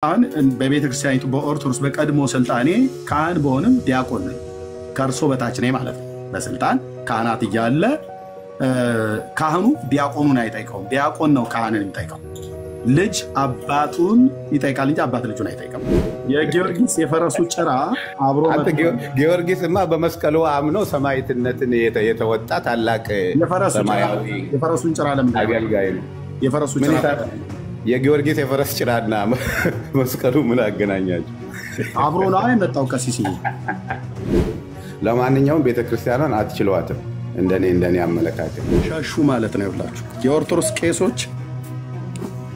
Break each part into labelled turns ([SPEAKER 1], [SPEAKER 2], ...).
[SPEAKER 1] አሁን በቤተ ክርስቲያኒቱ በኦርቶዶክስ በቀድሞ ስልጣኔ ካህን በሆንም ዲያቆን ነኝ ከርሶ በታች ነኝ ማለት ነው። በስልጣን ካህናት እያለ ካህኑ ዲያቆኑን አይጠይቀውም። ዲያቆን ነው ካህንን የሚጠይቀው። ልጅ አባቱን ይጠይቃል እንጂ አባት ልጁን አይጠይቅም። የጊዮርጊስ የፈረሱ ጭራ አብሮ
[SPEAKER 2] ጊዮርጊስማ በመስቀሉ አምኖ ሰማዕትነትን የተወጣ ታላቅ ሰማያዊ
[SPEAKER 1] የፈረሱን ጭራ ለምን
[SPEAKER 2] አገልጋይ ነው።
[SPEAKER 1] የፈረሱ ጭራ
[SPEAKER 2] የጊዮርጊስ የፈረስ ጭራና መስቀሉ ምን አገናኛቸው?
[SPEAKER 1] አብሮ ነው የመጣው ቀሲስ።
[SPEAKER 2] ለማንኛውም ቤተክርስቲያኗን አትችሏትም እንደኔ አመለካከት
[SPEAKER 1] ሻሹ ማለት ነው። ይብላችሁ የኦርቶዶክስ ቄሶች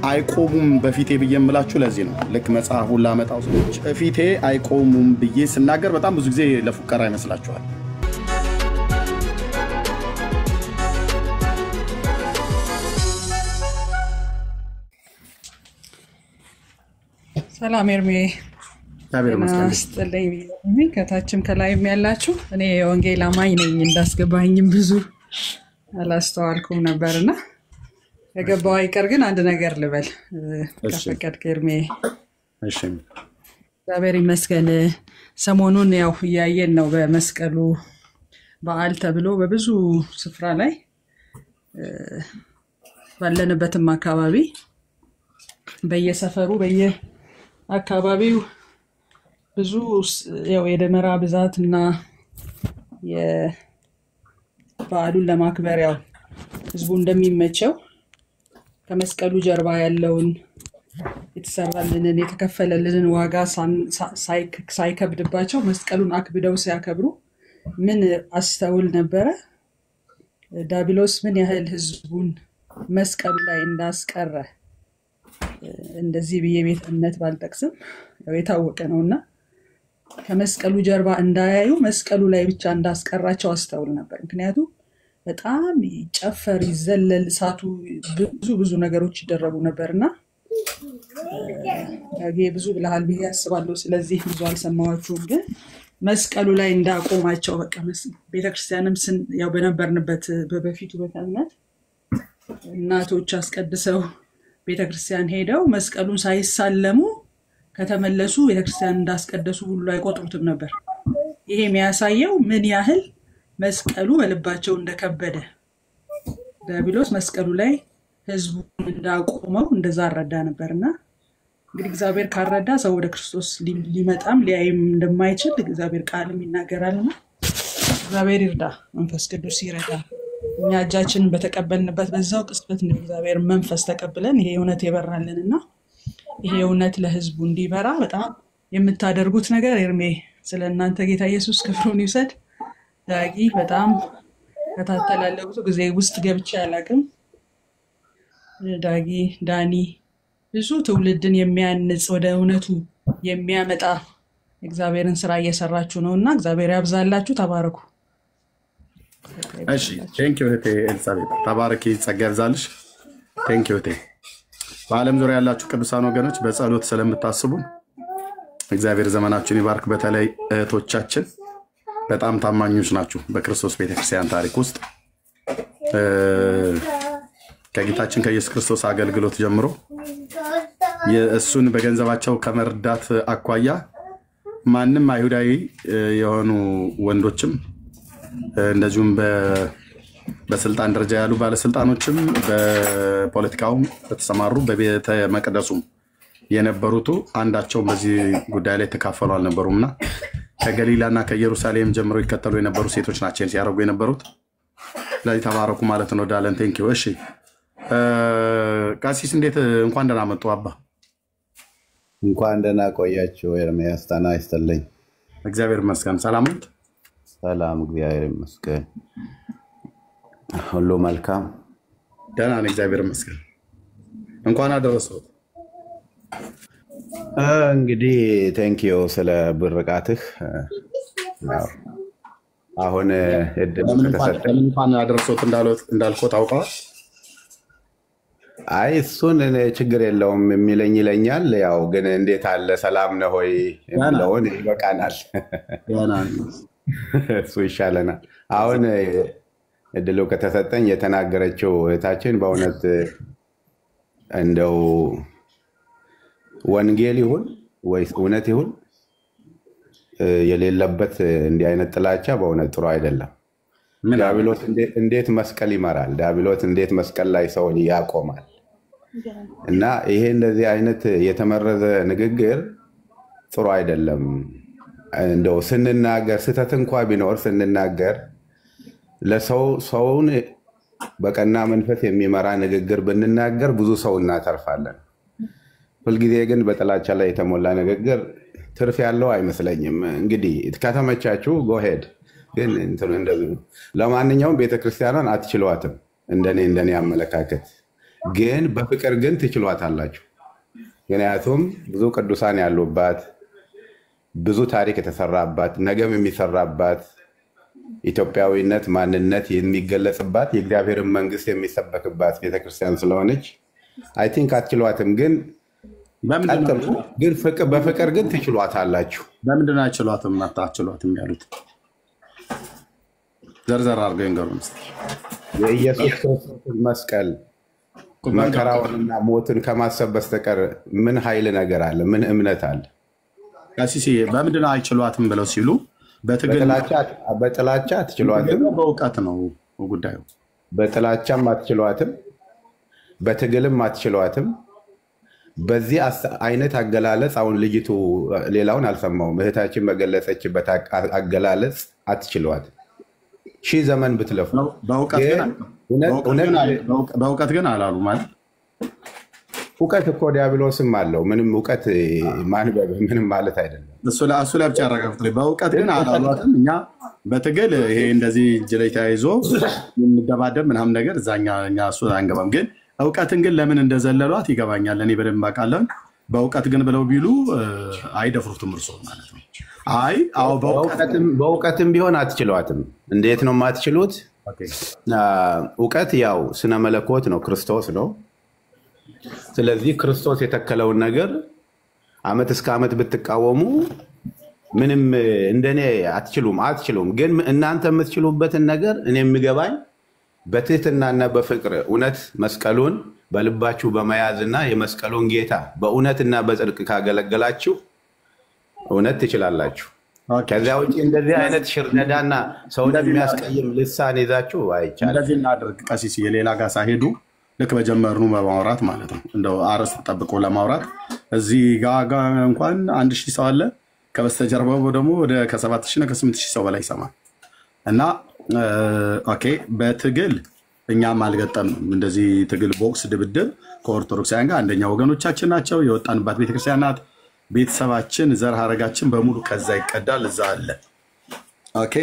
[SPEAKER 1] አይቆሙም በፊቴ ብዬ የምላችሁ ለዚህ ነው። ልክ መጽሐፉን ላመጣው ሰዎች በፊቴ አይቆሙም ብዬ ስናገር በጣም ብዙ ጊዜ ለፉከራ ይመስላችኋል።
[SPEAKER 3] ሰላም ኤርሜ
[SPEAKER 1] እግዚአብሔር ይመስገን።
[SPEAKER 3] አስተለኝ ከታችም ከላይም ያላችሁ እኔ የወንጌል አማኝ ነኝ። እንዳስገባኝም ብዙ አላስተዋልኩም ነበርና የገባው አይቀር ግን አንድ ነገር ልበል ከፈቀድክ ኤርሜ።
[SPEAKER 1] እሺ
[SPEAKER 3] እግዚአብሔር ይመስገን። ሰሞኑን ያው እያየን ነው በመስቀሉ በዓል ተብሎ በብዙ ስፍራ ላይ ባለንበትም አካባቢ በየሰፈሩ አካባቢው ብዙ ያው የደመራ ብዛት እና የበዓሉን ለማክበር ያው ህዝቡ እንደሚመቸው ከመስቀሉ ጀርባ ያለውን የተሰራልንን የተከፈለልንን ዋጋ ሳይከብድባቸው መስቀሉን አክብደው ሲያከብሩ ምን አስተውል ነበረ። ዲያብሎስ ምን ያህል ህዝቡን መስቀሉ ላይ እንዳስቀረ እንደዚህ ብዬ ቤተ እምነት ባልጠቅስም ያው የታወቀ ነውና ከመስቀሉ ጀርባ እንዳያዩ መስቀሉ ላይ ብቻ እንዳስቀራቸው አስተውል ነበር። ምክንያቱም በጣም ይጨፈር ይዘለል እሳቱ ብዙ ነገሮች ይደረጉ ነበርና ያጌ ብዙ ብለሃል ብዬ አስባለሁ። ስለዚህ ብዙ አልሰማኋችሁም፣ ግን መስቀሉ ላይ እንዳቆማቸው በቃ ቤተክርስቲያንም ያው በነበርንበት በፊቱ በታነት እናቶች አስቀድሰው ቤተክርስቲያን ሄደው መስቀሉን ሳይሳለሙ ከተመለሱ ቤተክርስቲያን እንዳስቀደሱ ሁሉ አይቆጥሩትም ነበር። ይሄ የሚያሳየው ምን ያህል መስቀሉ በልባቸው እንደከበደ ዲያብሎስ መስቀሉ ላይ ህዝቡን እንዳቆመው እንደዛ አረዳ ነበርና እንግዲህ እግዚአብሔር ካረዳ ሰው ወደ ክርስቶስ ሊመጣም ሊያይም እንደማይችል እግዚአብሔር ቃልም ይናገራልና እግዚአብሔር ይርዳ፣ መንፈስ ቅዱስ ይረዳ። እኛ እጃችንን በተቀበልንበት በዛው ቅጽበት ነው እግዚአብሔር መንፈስ ተቀብለን ይሄ እውነት የበራልንና ይሄ እውነት ለህዝቡ እንዲበራ በጣም የምታደርጉት ነገር ኤርሜ ስለእናንተ ጌታ ኢየሱስ ክብሩን ይውሰድ። ዳጊ በጣም ተታተላለሁ ብዙ ጊዜ ውስጥ ገብቼ አላቅም። ዳጊ ዳኒ ብዙ ትውልድን የሚያንጽ ወደ እውነቱ የሚያመጣ እግዚአብሔርን ስራ እየሰራችሁ ነውና እግዚአብሔር ያብዛላችሁ። ተባረኩ።
[SPEAKER 1] እሺ ቴንኪው እህቴ ኤልሳቤጥ ተባረኪ፣ ጸጋ ይብዛልሽ። ቴንኪው እህቴ። በዓለም ዙሪያ ያላችሁ ቅዱሳን ወገኖች በጸሎት ስለምታስቡን እግዚአብሔር ዘመናችሁን ይባርክ። በተለይ እህቶቻችን በጣም ታማኞች ናችሁ በክርስቶስ ቤተክርስቲያን ታሪክ ውስጥ ከጌታችን ከኢየሱስ ክርስቶስ አገልግሎት ጀምሮ እሱን በገንዘባቸው ከመርዳት አኳያ ማንም አይሁዳዊ የሆኑ ወንዶችም እንደዚሁም በስልጣን ደረጃ ያሉ ባለስልጣኖችም በፖለቲካው በተሰማሩ በቤተ መቅደሱም የነበሩት አንዳቸውም በዚህ ጉዳይ ላይ ተካፈሉ አልነበሩምና ከገሊላና ከኢየሩሳሌም ጀምሮ ይከተሉ የነበሩ ሴቶች ናቸው ሲያደርጉ የነበሩት። ስለዚህ ተባረኩ ማለት ነው። ዳለን ቴንኪው። እሺ ቀሲስ እንዴት እንኳን ደህና መጡ አባ።
[SPEAKER 2] እንኳን ደህና ቆያችሁ። ኤርምያስ ጤና ይስጥልኝ።
[SPEAKER 1] እግዚአብሔር ይመስገን። ሰላም ነው?
[SPEAKER 2] ሰላም እግዚአብሔር ይመስገን። ሁሉ መልካም
[SPEAKER 1] ደህና ነኝ እግዚአብሔር ይመስገን። እንኳን አደረሰው።
[SPEAKER 2] እንግዲህ ቴንኪው ስለ ብርቃትህ። አሁን እድል ተሰጠኝ።
[SPEAKER 1] እንኳን አደረሰው እንዳልከው ታውቀዋል።
[SPEAKER 2] አይ እሱን ችግር የለውም የሚለኝ ይለኛል። ያው ግን እንዴት አለ ሰላም ነው ሆይ የሚለውን ይበቃናል። እሱ ይሻለናል። አሁን እድሉ ከተሰጠኝ የተናገረችው እህታችን በእውነት እንደው ወንጌል ይሁን ወይስ እውነት ይሁን የሌለበት እንዲህ አይነት ጥላቻ በእውነት ጥሩ አይደለም። ዲያብሎስ እንዴት መስቀል ይመራል? ዲያብሎስ እንዴት መስቀል ላይ ሰውን ያቆማል? እና ይሄ እንደዚህ አይነት የተመረዘ ንግግር ጥሩ አይደለም። እንደው ስንናገር ስህተት እንኳ ቢኖር ስንናገር ሰውን በቀና መንፈስ የሚመራ ንግግር ብንናገር ብዙ ሰው እናተርፋለን። ሁልጊዜ ግን በጥላቻ ላይ የተሞላ ንግግር ትርፍ ያለው አይመስለኝም። እንግዲህ ከተመቻችሁ ጎሄድ። ግን ለማንኛውም ቤተክርስቲያኗን አትችሏትም። እንደኔ አመለካከት ግን በፍቅር ግን ትችሏታላችሁ። ምክንያቱም ብዙ ቅዱሳን ያሉባት፣ ብዙ ታሪክ የተሰራባት፣ ነገም የሚሰራባት፣ ኢትዮጵያዊነት ማንነት የሚገለጽባት፣ የእግዚአብሔርን መንግስት የሚሰበክባት ቤተክርስቲያን ስለሆነች አይ ቲንክ አትችሏትም። ግን በፍቅር ግን ትችሏታላችሁ።
[SPEAKER 1] በምንድን ነው አትችሏትም? አትችሏትም ያሉት ዘርዘር አድርገው ይንገሩን እስኪ።
[SPEAKER 2] የኢየሱስ ክርስቶስ መስቀል መከራውንና ሞትን ከማሰብ በስተቀር ምን ኃይል ነገር አለ? ምን እምነት አለ?
[SPEAKER 1] ቀሲስ በምንድን ነው አይችሏትም ብለው ሲሉ
[SPEAKER 2] በጥላቻ አትችሏትም።
[SPEAKER 1] በእውቀት ነው ጉዳዩ።
[SPEAKER 2] በጥላቻም አትችሏትም፣ በትግልም አትችሏትም። በዚህ አይነት አገላለጽ አሁን ልጅቱ ሌላውን አልሰማውም፣ እህታችን በገለጸችበት አገላለጽ አትችሏትም። ሺህ ዘመን ብትለፉ
[SPEAKER 1] በእውቀት ግን አላሉ ማለት
[SPEAKER 2] እውቀት እኮ ዲያብሎስም አለው። ምንም እውቀት ማንበብ ምንም ማለት አይደለም።
[SPEAKER 1] እሱ ላይ ብቻ ያረጋግጥ። በእውቀት ግን አላሏትም። እኛ በትግል ይሄ እንደዚህ እጅ ላይ ተያይዞ የምንደባደብ ምናምን ነገር እኛ እሱ አንገባም። ግን እውቀትን ግን ለምን እንደዘለሏት ይገባኛል። እኔ በደንብ አውቃለሁ። በእውቀት ግን ብለው ቢሉ አይደፍሩትም እርሶ ማለት ነው።
[SPEAKER 2] በእውቀትም ቢሆን አትችሏትም። እንዴት ነው የማትችሉት? እውቀት ያው ስነ መለኮት ነው፣ ክርስቶስ ነው። ስለዚህ ክርስቶስ የተከለውን ነገር ዓመት እስከ ዓመት ብትቃወሙ ምንም እንደኔ አትችሉም። ግን እናንተ የምትችሉበትን ነገር እኔ የሚገባኝ በትህትናና በፍቅር እውነት መስቀሉን በልባችሁ በመያዝና የመስቀሉን ጌታ በእውነትና በጽድቅ ካገለገላችሁ እውነት ትችላላችሁ። ከዚያ ውጭ እንደዚህ አይነት ሽርነዳና ሰውን የሚያስቀይም ልሳን ይዛችሁ አይቻልም።
[SPEAKER 1] እንደዚህ እናድርግ ቀሲስ፣ የሌላ ጋር ሳይሄዱ ልክ በጀመርኑ በማውራት ማለት ነው። እንደው አርዕስት ጠብቆ ለማውራት እዚህ ጋር እንኳን 1000 ሰው አለ፣ ከበስተጀርባው ደግሞ ወደ ከ7000 እና ከ8000 ሰው በላይ ይሰማል። እና ኦኬ በትግል እኛም አልገጠምንም። እንደዚህ ትግል ቦክስ ድብድብ ከኦርቶዶክሳውያን ጋር አንደኛ ወገኖቻችን ናቸው። የወጣንባት ቤተክርስቲያን ናት። ቤተሰባችን ዘር ሀረጋችን በሙሉ ከዛ ይቀዳል፣ እዛ አለ። ኦኬ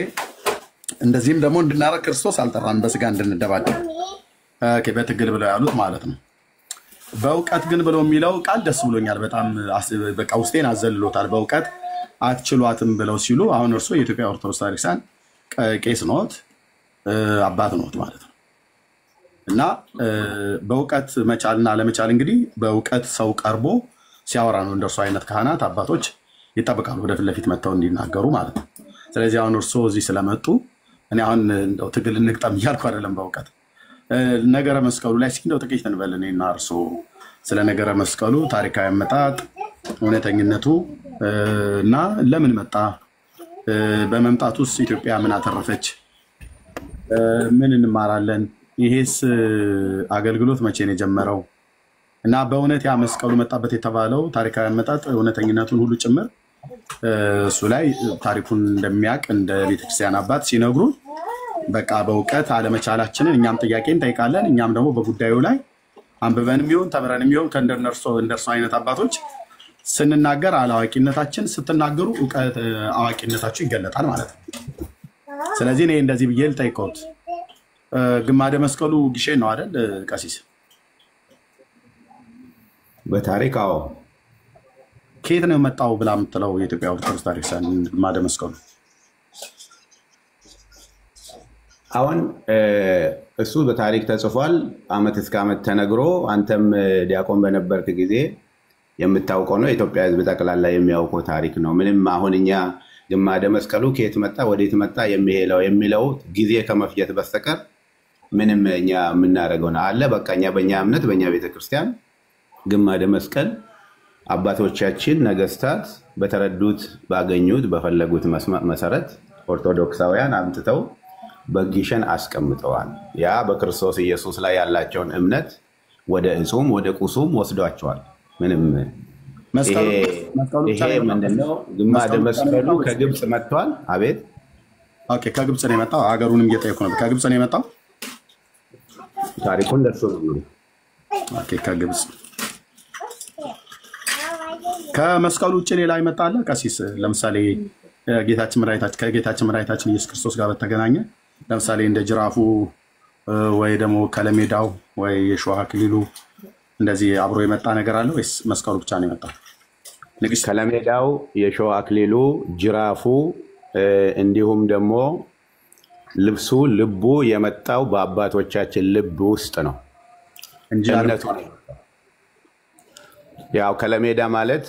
[SPEAKER 1] እንደዚህም ደግሞ እንድናረግ ክርስቶስ አልጠራን፣ በስጋ እንድንደባደብ። ኦኬ በትግል ብለው ያሉት ማለት ነው። በእውቀት ግን ብለው የሚለው ቃል ደስ ብሎኛል በጣም። በቃ ውስጤን አዘልሎታል። በእውቀት አትችሏትም ብለው ሲሉ አሁን እርሶ የኢትዮጵያ ኦርቶዶክስ ቤተክርስቲያን ቄስ ኖት፣ አባት ኖት ማለት ነው። እና በእውቀት መቻልና ለመቻል እንግዲህ በእውቀት ሰው ቀርቦ ሲያወራ ነው። እንደርሱ አይነት ካህናት አባቶች ይጠብቃሉ ወደፊት ለፊት መጥተው እንዲናገሩ ማለት ነው። ስለዚህ አሁን እርሶ እዚህ ስለመጡ እኔ አሁን እንደው ትግል እንግጠም እያልኩ አይደለም። በእውቀት ነገረ መስቀሉ ላይ እስኪ እንደው ጥቂት እንበል እኔና እርሶ ስለ ነገረ መስቀሉ ታሪካዊ አመጣጥ፣ እውነተኝነቱ እና ለምን መጣ፣ በመምጣቱ ውስጥ ኢትዮጵያ ምን አተረፈች፣ ምን እንማራለን፣ ይሄስ አገልግሎት መቼ ነው የጀመረው እና በእውነት ያ መስቀሉ መጣበት የተባለው ታሪካዊ አመጣጥ እውነተኝነቱን ሁሉ ጭምር እሱ ላይ ታሪኩን እንደሚያውቅ እንደ ቤተክርስቲያን አባት ሲነግሩን በቃ በእውቀት አለመቻላችንን እኛም ጥያቄ እንጠይቃለን። እኛም ደግሞ በጉዳዩ ላይ አንብበንም ይሁን ተምረንም ይሁን ከእንደርሶ አይነት አባቶች ስንናገር አላዋቂነታችን፣ ስትናገሩ እውቀት አዋቂነታችሁ ይገለጣል ማለት ነው። ስለዚህ እኔ እንደዚህ ብዬ ልጠይቀውት፣ ግማደ መስቀሉ ግሼን ነው አይደል ቀሲስ?
[SPEAKER 2] በታሪክ አዎ።
[SPEAKER 1] ከየት ነው የመጣው ብላ የምትለው የኢትዮጵያ ኦርቶዶክስ ቤተክርስቲያን ግማደ መስቀሉ?
[SPEAKER 2] አሁን እሱ በታሪክ ተጽፏል። ዓመት እስከ ዓመት ተነግሮ አንተም ዲያቆን በነበርክ ጊዜ የምታውቀው ነው። የኢትዮጵያ ሕዝብ ጠቅላላ የሚያውቀው ታሪክ ነው። ምንም አሁን እኛ ግማደ መስቀሉ ከየት መጣ ወዴት መጣ የሚለው ጊዜ ከመፍጀት በስተቀር ምንም እኛ የምናደርገው አለ። በቃ እኛ በእኛ እምነት በእኛ ቤተክርስቲያን ግማደ መስቀል አባቶቻችን ነገስታት በተረዱት ባገኙት በፈለጉት መሰረት ኦርቶዶክሳውያን አምጥተው በግሸን አስቀምጠዋል። ያ በክርስቶስ ኢየሱስ ላይ ያላቸውን እምነት ወደ እጹም ወደ ቁሱም ወስዷቸዋል። ምንም ይሄ ምንድነው? ግማደ መስቀሉ ከግብፅ መጥቷል። አቤት
[SPEAKER 1] ኦኬ፣ ከግብፅ ነው የመጣው። ሀገሩንም እየጠየኩ ነበር። ከግብፅ ነው የመጣው።
[SPEAKER 2] ታሪኩን ደርሶ ነው።
[SPEAKER 1] ኦኬ፣ ከግብፅ ከመስቀሉ ውጭ ሌላ ይመጣል ቀሲስ? ለምሳሌ ከጌታችን መድኃኒታችን ኢየሱስ ክርስቶስ ጋር በተገናኘ ለምሳሌ እንደ ጅራፉ ወይ ደግሞ ከለሜዳው ወይ የሾህ አክሊሉ እንደዚህ አብሮ የመጣ ነገር አለ ወይስ መስቀሉ ብቻ ነው የመጣው?
[SPEAKER 2] ከለሜዳው፣ የሾህ አክሊሉ፣ ጅራፉ እንዲሁም ደግሞ ልብሱ ልቡ የመጣው በአባቶቻችን ልብ ውስጥ ነው እንጂ ያው ከለሜዳ ማለት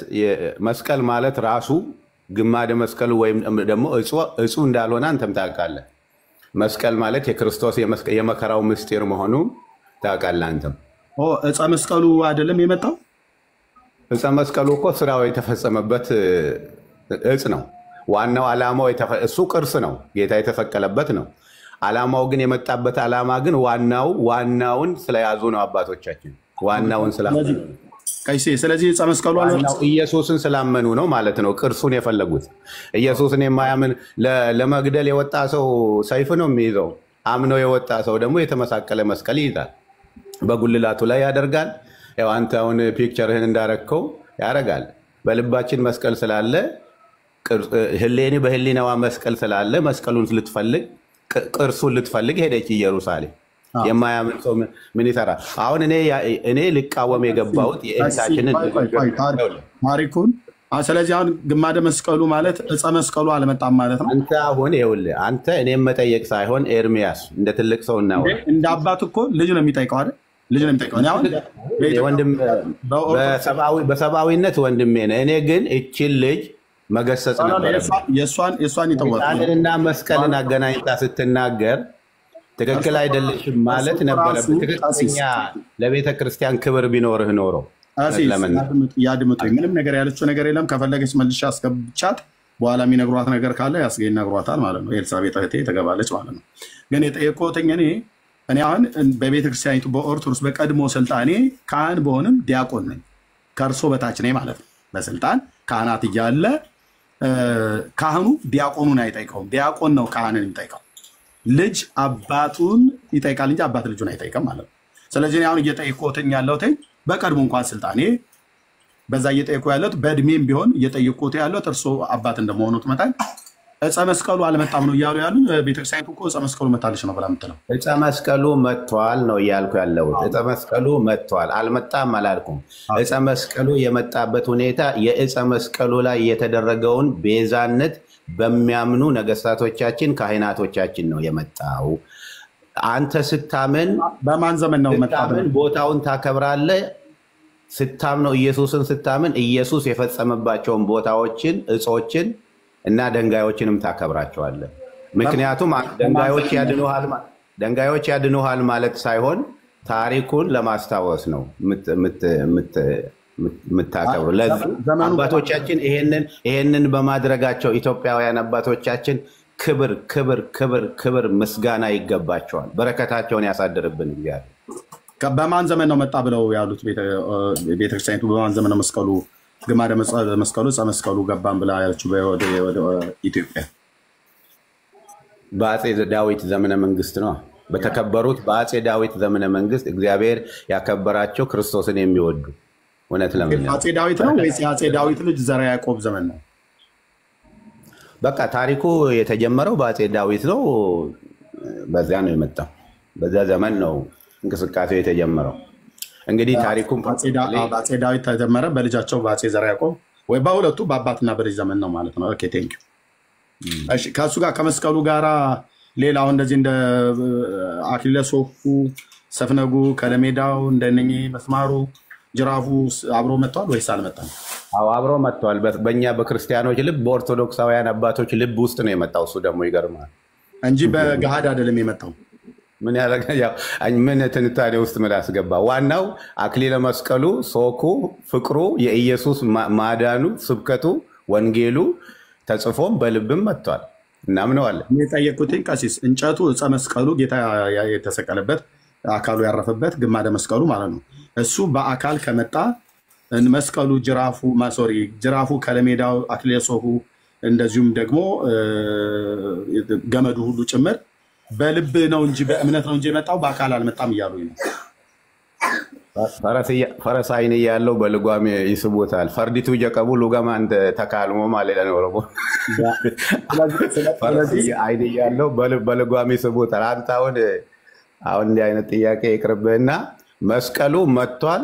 [SPEAKER 2] መስቀል ማለት ራሱ ግማደ መስቀሉ ወይም ደግሞ እጹ እንዳልሆነ አንተም ታውቃለህ። መስቀል ማለት የክርስቶስ የመከራው ምስጢር መሆኑ ታውቃለህ አንተም።
[SPEAKER 1] ዕፀ መስቀሉ አይደለም የመጣው?
[SPEAKER 2] ዕፀ መስቀሉ እኮ ስራው የተፈጸመበት እጽ ነው። ዋናው ዓላማው እሱ ቅርስ ነው፣ ጌታ የተሰቀለበት ነው። ዓላማው ግን የመጣበት ዓላማ ግን ዋናውን ስለያዙ ነው አባቶቻችን፣ ዋናውን ስላመኑ ነው።
[SPEAKER 1] ስለዚህ ዕፀ መስቀሉ
[SPEAKER 2] ኢየሱስን ስላመኑ ነው ማለት ነው ቅርሱን የፈለጉት። ኢየሱስን የማያምን ለመግደል የወጣ ሰው ሰይፍ ነው የሚይዘው። አምኖ የወጣ ሰው ደግሞ የተመሳቀለ መስቀል ይይዛል፣ በጉልላቱ ላይ ያደርጋል። ያው አንተ አሁን ፒክቸርህን እንዳረከው ያደርጋል። በልባችን መስቀል ስላለ ህሌኒ በህሊናዋ መስቀል ስላለ መስቀሉን ልትፈልግ ቅርሱን ልትፈልግ ሄደች ኢየሩሳሌም። የማያምን ሰው ምን ይሰራል? አሁን እኔ ልቃወም የገባሁት የእንታችንን
[SPEAKER 1] ታሪኩን። ስለዚህ አሁን ግማደ መስቀሉ ማለት ዕፀ መስቀሉ አልመጣም ማለት ነው።
[SPEAKER 2] አንተ አሁን ይኸውልህ፣ አንተ እኔም መጠየቅ ሳይሆን ኤርሚያስ እንደ ትልቅ ሰው እናው
[SPEAKER 1] እንደ አባት እኮ ልጅ ነው የሚጠይቀው አይደል? ልጅ ነው የሚጠይቀው።
[SPEAKER 2] ወንድም በሰብአዊነት ወንድሜ ነህ። እኔ ግን እቺን ልጅ መገሰጽ ነበር።
[SPEAKER 1] የእሷን
[SPEAKER 2] ይተዋልና መስቀልን አገናኝታ ስትናገር ትክክል አይደለሽም ማለት ነበረብህ። ትክክለኛ ለቤተ ክርስቲያን ክብር ቢኖርህ ኖሮ
[SPEAKER 1] ያድምጡኝ። ምንም ነገር ያለችው ነገር የለም። ከፈለገች መልሼ አስገብቻት በኋላ የሚነግሯት ነገር ካለ ይነግሯታል ማለት ነው። ኤልሳቤጥ እህቴ ተገባለች ማለት ነው። ግን የጠየቅኩትኝ እኔ አሁን በቤተክርስቲያኒቱ በኦርቶዶክስ በቀድሞ ስልጣኔ ካህን በሆንም ዲያቆን ነኝ። ከእርሶ በታች ነኝ ማለት ነው። በስልጣን ካህናት እያለ ካህኑ ዲያቆኑን አይጠይቀውም። ዲያቆን ነው ካህንን የሚጠይቀው። ልጅ አባቱን ይጠይቃል እንጂ አባት ልጁን አይጠይቅም ማለት ነው። ስለዚህ አሁን እየጠየቅኩትኝ ያለሁት በቀድሞ እንኳን ስልጣኔ በዛ እየጠየቁ ያለሁት በእድሜም ቢሆን እየጠየቅኩት ያለሁት እርሶ አባት እንደመሆኑት መጠን ዕፀ መስቀሉ አልመጣም ነው እያሉ ያሉ። ቤተክርስቲያኒቱ እኮ ዕፀ መስቀሉ መታለች ነው ብላ የምትለው።
[SPEAKER 2] ዕፀ መስቀሉ መጥቷል ነው እያልኩ ያለሁት። ዕፀ መስቀሉ መጥቷል፣ አልመጣም አላልኩም። ዕፀ መስቀሉ የመጣበት ሁኔታ የዕፀ መስቀሉ ላይ የተደረገውን ቤዛነት በሚያምኑ ነገስታቶቻችን ካህናቶቻችን ነው የመጣው። አንተ ስታምን
[SPEAKER 1] በማን ዘመን ነው
[SPEAKER 2] ስታምን ቦታውን ታከብራለህ። ስታምነው ኢየሱስን ስታምን ኢየሱስ የፈጸመባቸውን ቦታዎችን እጾችን እና ድንጋዮችንም ታከብራቸዋለህ። ምክንያቱም ድንጋዮች ያድኑሃል ማለት ሳይሆን ታሪኩን ለማስታወስ ነው የምታከብሩ። ለዚህ አባቶቻችን ይሄንን በማድረጋቸው ኢትዮጵያውያን አባቶቻችን ክብር ክብር ክብር ክብር ምስጋና ይገባቸዋል። በረከታቸውን ያሳድርብን እግዚአብሔር።
[SPEAKER 1] በማን ዘመን ነው መጣ ብለው ያሉት? ቤተክርስቲያኒቱ በማን ዘመን ነው መስቀሉ ግማደ መስቀሉ ዕፀ መስቀሉ ገባን ብላ ያለችው ወደ ኢትዮጵያ?
[SPEAKER 2] በአፄ ዳዊት ዘመነ መንግስት ነው። በተከበሩት በአፄ ዳዊት ዘመነ መንግስት እግዚአብሔር ያከበራቸው ክርስቶስን የሚወዱ እውነት ለምን
[SPEAKER 1] አፄ ዳዊት ነው ወይስ የአፄ ዳዊት ልጅ ዘርዓ ያዕቆብ ዘመን ነው?
[SPEAKER 2] በቃ ታሪኩ የተጀመረው በአፄ ዳዊት ነው። በዚያ ነው የመጣው። በዚያ ዘመን ነው እንቅስቃሴው የተጀመረው። እንግዲህ ታሪኩም
[SPEAKER 1] በአፄ ዳዊት ተጀመረ፣ በልጃቸው በአፄ ዘርዓ ያዕቆብ ወይ በሁለቱ በአባትና በልጅ ዘመን ነው ማለት ነው። ኦኬ ቴንክ ዩ። እሺ ከሱ ጋር ከመስቀሉ ጋራ ሌላው እንደዚህ እንደ አክሊለ ሦኩ፣ ሰፍነጉ፣ ከለሜዳው እንደነኚህ መስማሩ፣ ጅራፉ አብሮ መጥቷል ወይስ አልመጣም?
[SPEAKER 2] አዎ አብሮ መጥቷል። በእኛ በክርስቲያኖች ልብ በኦርቶዶክሳውያን አባቶች ልብ ውስጥ ነው የመጣው። እሱ ደግሞ ይገርማል
[SPEAKER 1] እንጂ በገሃድ አይደለም የመጣው።
[SPEAKER 2] ምን ትንታኔ ውስጥ ምን ያስገባ? ዋናው አክሊለ መስቀሉ፣ ሶኩ፣ ፍቅሩ፣ የኢየሱስ ማዳኑ፣ ስብከቱ፣ ወንጌሉ ተጽፎም በልብም መጥቷል። እናምነዋለን።
[SPEAKER 1] የጠየቁትኝ ቀሲስ እንጨቱ ዕፀ መስቀሉ ጌታ የተሰቀለበት አካሉ ያረፈበት ግማደ መስቀሉ ማለት ነው። እሱ በአካል ከመጣ መስቀሉ ጅራፉ ከለሜዳው አክሊለ ሦኩ እንደዚሁም ደግሞ ገመዱ ሁሉ ጭምር በልብ ነው እንጂ በእምነት ነው እንጂ የመጣው በአካል አልመጣም እያሉኝ ነው።
[SPEAKER 2] ፈረስ አይን ያለው በልጓም ይስቦታል። ፈርዲቱ ጀቀቡ ሉጋማ እንደ ተካልሞ ማለት ነው። ኦሮሞ ፈረስ አይን ያለው በልጓም ይስቦታል። አንተ አሁን እንዲህ አይነት ጥያቄ ይቅርብህና መስቀሉ መጥቷል።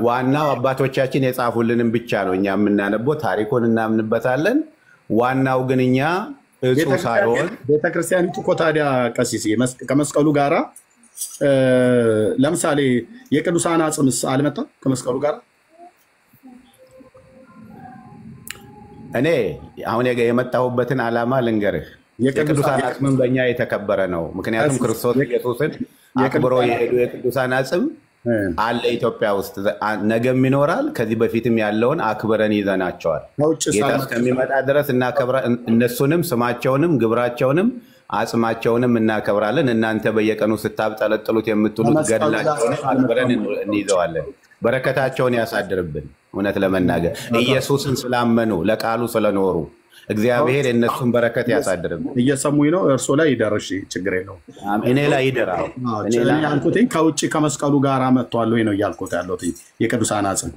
[SPEAKER 2] ዋናው አባቶቻችን የጻፉልንም ብቻ ነው እኛ የምናነበው፣ ታሪኩን እናምንበታለን። ዋናው ግን እኛ እጹ ሳይሆን
[SPEAKER 1] ቤተክርስቲያኒቱ እኮ ታዲያ ቀሲስ ከመስቀሉ ጋራ ለምሳሌ የቅዱሳን አጽምስ አልመጣም ከመስቀሉ ጋር።
[SPEAKER 2] እኔ አሁን የመጣሁበትን ዓላማ ልንገርህ። የቅዱሳን አጽምም በእኛ የተከበረ ነው። ምክንያቱም ክርስቶስ ኢየሱስን አክብሮ የሄዱ የቅዱሳን አጽም አለ ኢትዮጵያ ውስጥ፣ ነገም ይኖራል። ከዚህ በፊትም ያለውን አክብረን ይዘናቸዋል። ጌታ እስከሚመጣ ድረስ እነሱንም ስማቸውንም ግብራቸውንም አጽማቸውንም እናከብራለን። እናንተ በየቀኑ ስታብጠለጥሉት የምትሉት ገድላቸውን አክብረን እንይዘዋለን። በረከታቸውን ያሳድርብን። እውነት ለመናገር ኢየሱስን ስላመኑ ለቃሉ ስለኖሩ እግዚአብሔር የእነሱን በረከት ያሳድርብን።
[SPEAKER 1] እየሰሙኝ ነው። እርሶ ላይ ይደርሽ፣ ችግር የለውም።
[SPEAKER 2] እኔ ላይ ይደራል።
[SPEAKER 1] ያልኩት ከውጭ ከመስቀሉ ጋር መጥቷል ወይ ነው እያልኩት ያለሁት። የቅዱሳን አጽም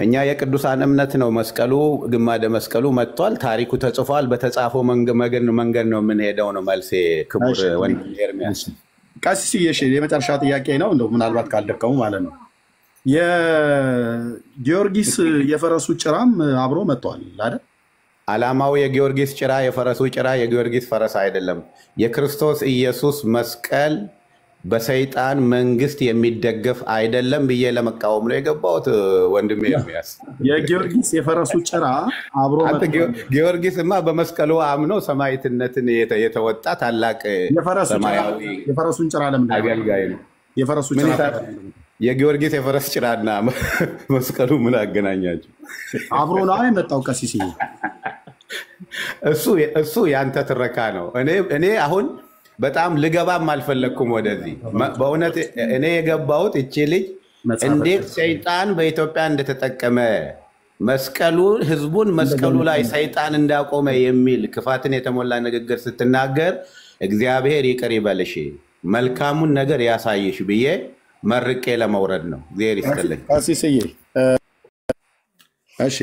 [SPEAKER 2] እኛ የቅዱሳን እምነት ነው። መስቀሉ ግማደ መስቀሉ መጥቷል። ታሪኩ ተጽፏል። በተጻፈው መንገድ ነው የምንሄደው ነው መልሴ። ክቡር ወንድም ኤርሚያስ
[SPEAKER 1] ቀሲስ የመጨረሻ ጥያቄ ነው፣ እንደው ምናልባት ካልደከሙ ማለት ነው። የጊዮርጊስ የፈረሱ ጭራም አብሮ መጥቷል አይደል?
[SPEAKER 2] ዓላማው የጊዮርጊስ ጭራ የፈረሱ ጭራ የጊዮርጊስ ፈረስ አይደለም። የክርስቶስ ኢየሱስ መስቀል በሰይጣን መንግስት የሚደገፍ አይደለም ብዬ ለመቃወም ነው የገባሁት። ወንድም ኤርሚያስ
[SPEAKER 1] የጊዮርጊስ የፈረሱ ጭራ አብሮ
[SPEAKER 2] ጊዮርጊስማ በመስቀሉ አምኖ ሰማዕትነትን የተወጣ ታላቅ ሰማያዊ
[SPEAKER 1] የፈረሱን ጭራ ለምን
[SPEAKER 2] አገልጋይ ነው።
[SPEAKER 1] የፈረሱ ጭራ
[SPEAKER 2] የጊዮርጊስ የፈረስ ጭራና መስቀሉ ምን አገናኛቸው?
[SPEAKER 1] አብሮ ነው የመጣው ቀሲስ።
[SPEAKER 2] እሱ ያንተ ትረካ ነው። እኔ አሁን በጣም ልገባም አልፈለግኩም ወደዚህ። በእውነት እኔ የገባሁት እቺ ልጅ እንዴት ሰይጣን በኢትዮጵያ እንደተጠቀመ ህዝቡን መስቀሉ ላይ ሰይጣን እንዳቆመ የሚል ክፋትን የተሞላ ንግግር ስትናገር እግዚአብሔር ይቅር ይበልሽ፣ መልካሙን ነገር ያሳይሽ ብዬ መርቄ ለመውረድ ነው። እግዚአብሔር ይስጥልኝ።
[SPEAKER 1] ቀሲስዬ እሺ፣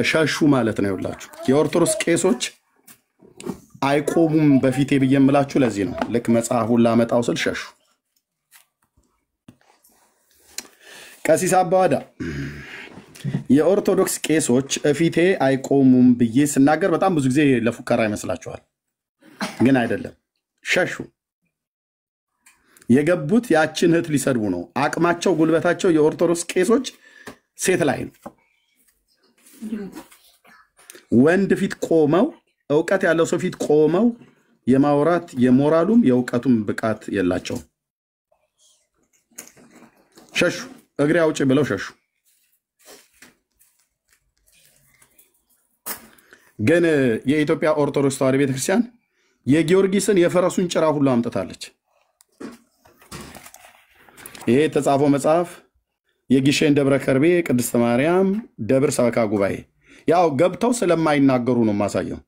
[SPEAKER 1] ሸሹ ማለት ነው። ይኸውላችሁ የኦርቶዶክስ ቄሶች አይቆሙም በፊቴ ብዬ የምላችሁ ለዚህ ነው። ልክ መጽሐፉን ላመጣው ስል ሸሹ። ቀሲስ አባዋዳ የኦርቶዶክስ ቄሶች እፊቴ አይቆሙም ብዬ ስናገር በጣም ብዙ ጊዜ ለፉከራ ይመስላችኋል፣ ግን አይደለም። ሸሹ። የገቡት ያችን እህት ሊሰድቡ ነው። አቅማቸው ጉልበታቸው የኦርቶዶክስ ቄሶች ሴት ላይ ነው። ወንድ ፊት ቆመው እውቀት ያለው ሰው ፊት ቆመው የማውራት የሞራሉም የእውቀቱም ብቃት የላቸውም። ሸሹ። እግሬ አውጪ ብለው ሸሹ። ግን የኢትዮጵያ ኦርቶዶክስ ተዋሕዶ ቤተክርስቲያን የጊዮርጊስን የፈረሱን ጭራ ሁሉ አምጥታለች። ይሄ የተጻፈው መጽሐፍ የጊሼን ደብረ ከርቤ ቅድስት ማርያም ደብር ሰበካ ጉባኤ። ያው ገብተው ስለማይናገሩ ነው ማሳየው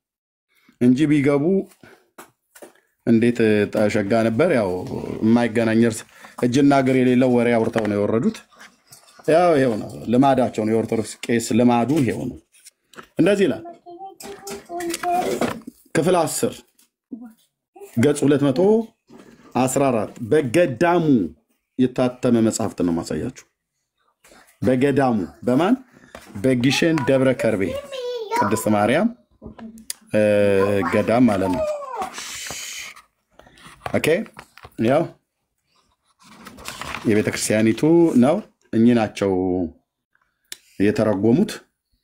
[SPEAKER 1] እንጂ ቢገቡ እንዴት ተሸጋ ነበር። ያው የማይገናኝ እጅና እግር የሌለው ወሬ አውርተው ነው የወረዱት። ያው ይሄው ነው ልማዳቸው ነው። የኦርቶዶክስ ቄስ ልማዱ ይሄው ነው። እንደዚህ ይላል ክፍል 10 ገጽ 214 በገዳሙ የታተመ መጽሐፍት ነው ማሳያችሁ። በገዳሙ በማን በጊሼን ደብረ ከርቤ ቅድስት ማርያም ገዳም ማለት ነው። ኦኬ ያው የቤተ ክርስቲያኒቱ ነው። እኚህ ናቸው የተረጎሙት።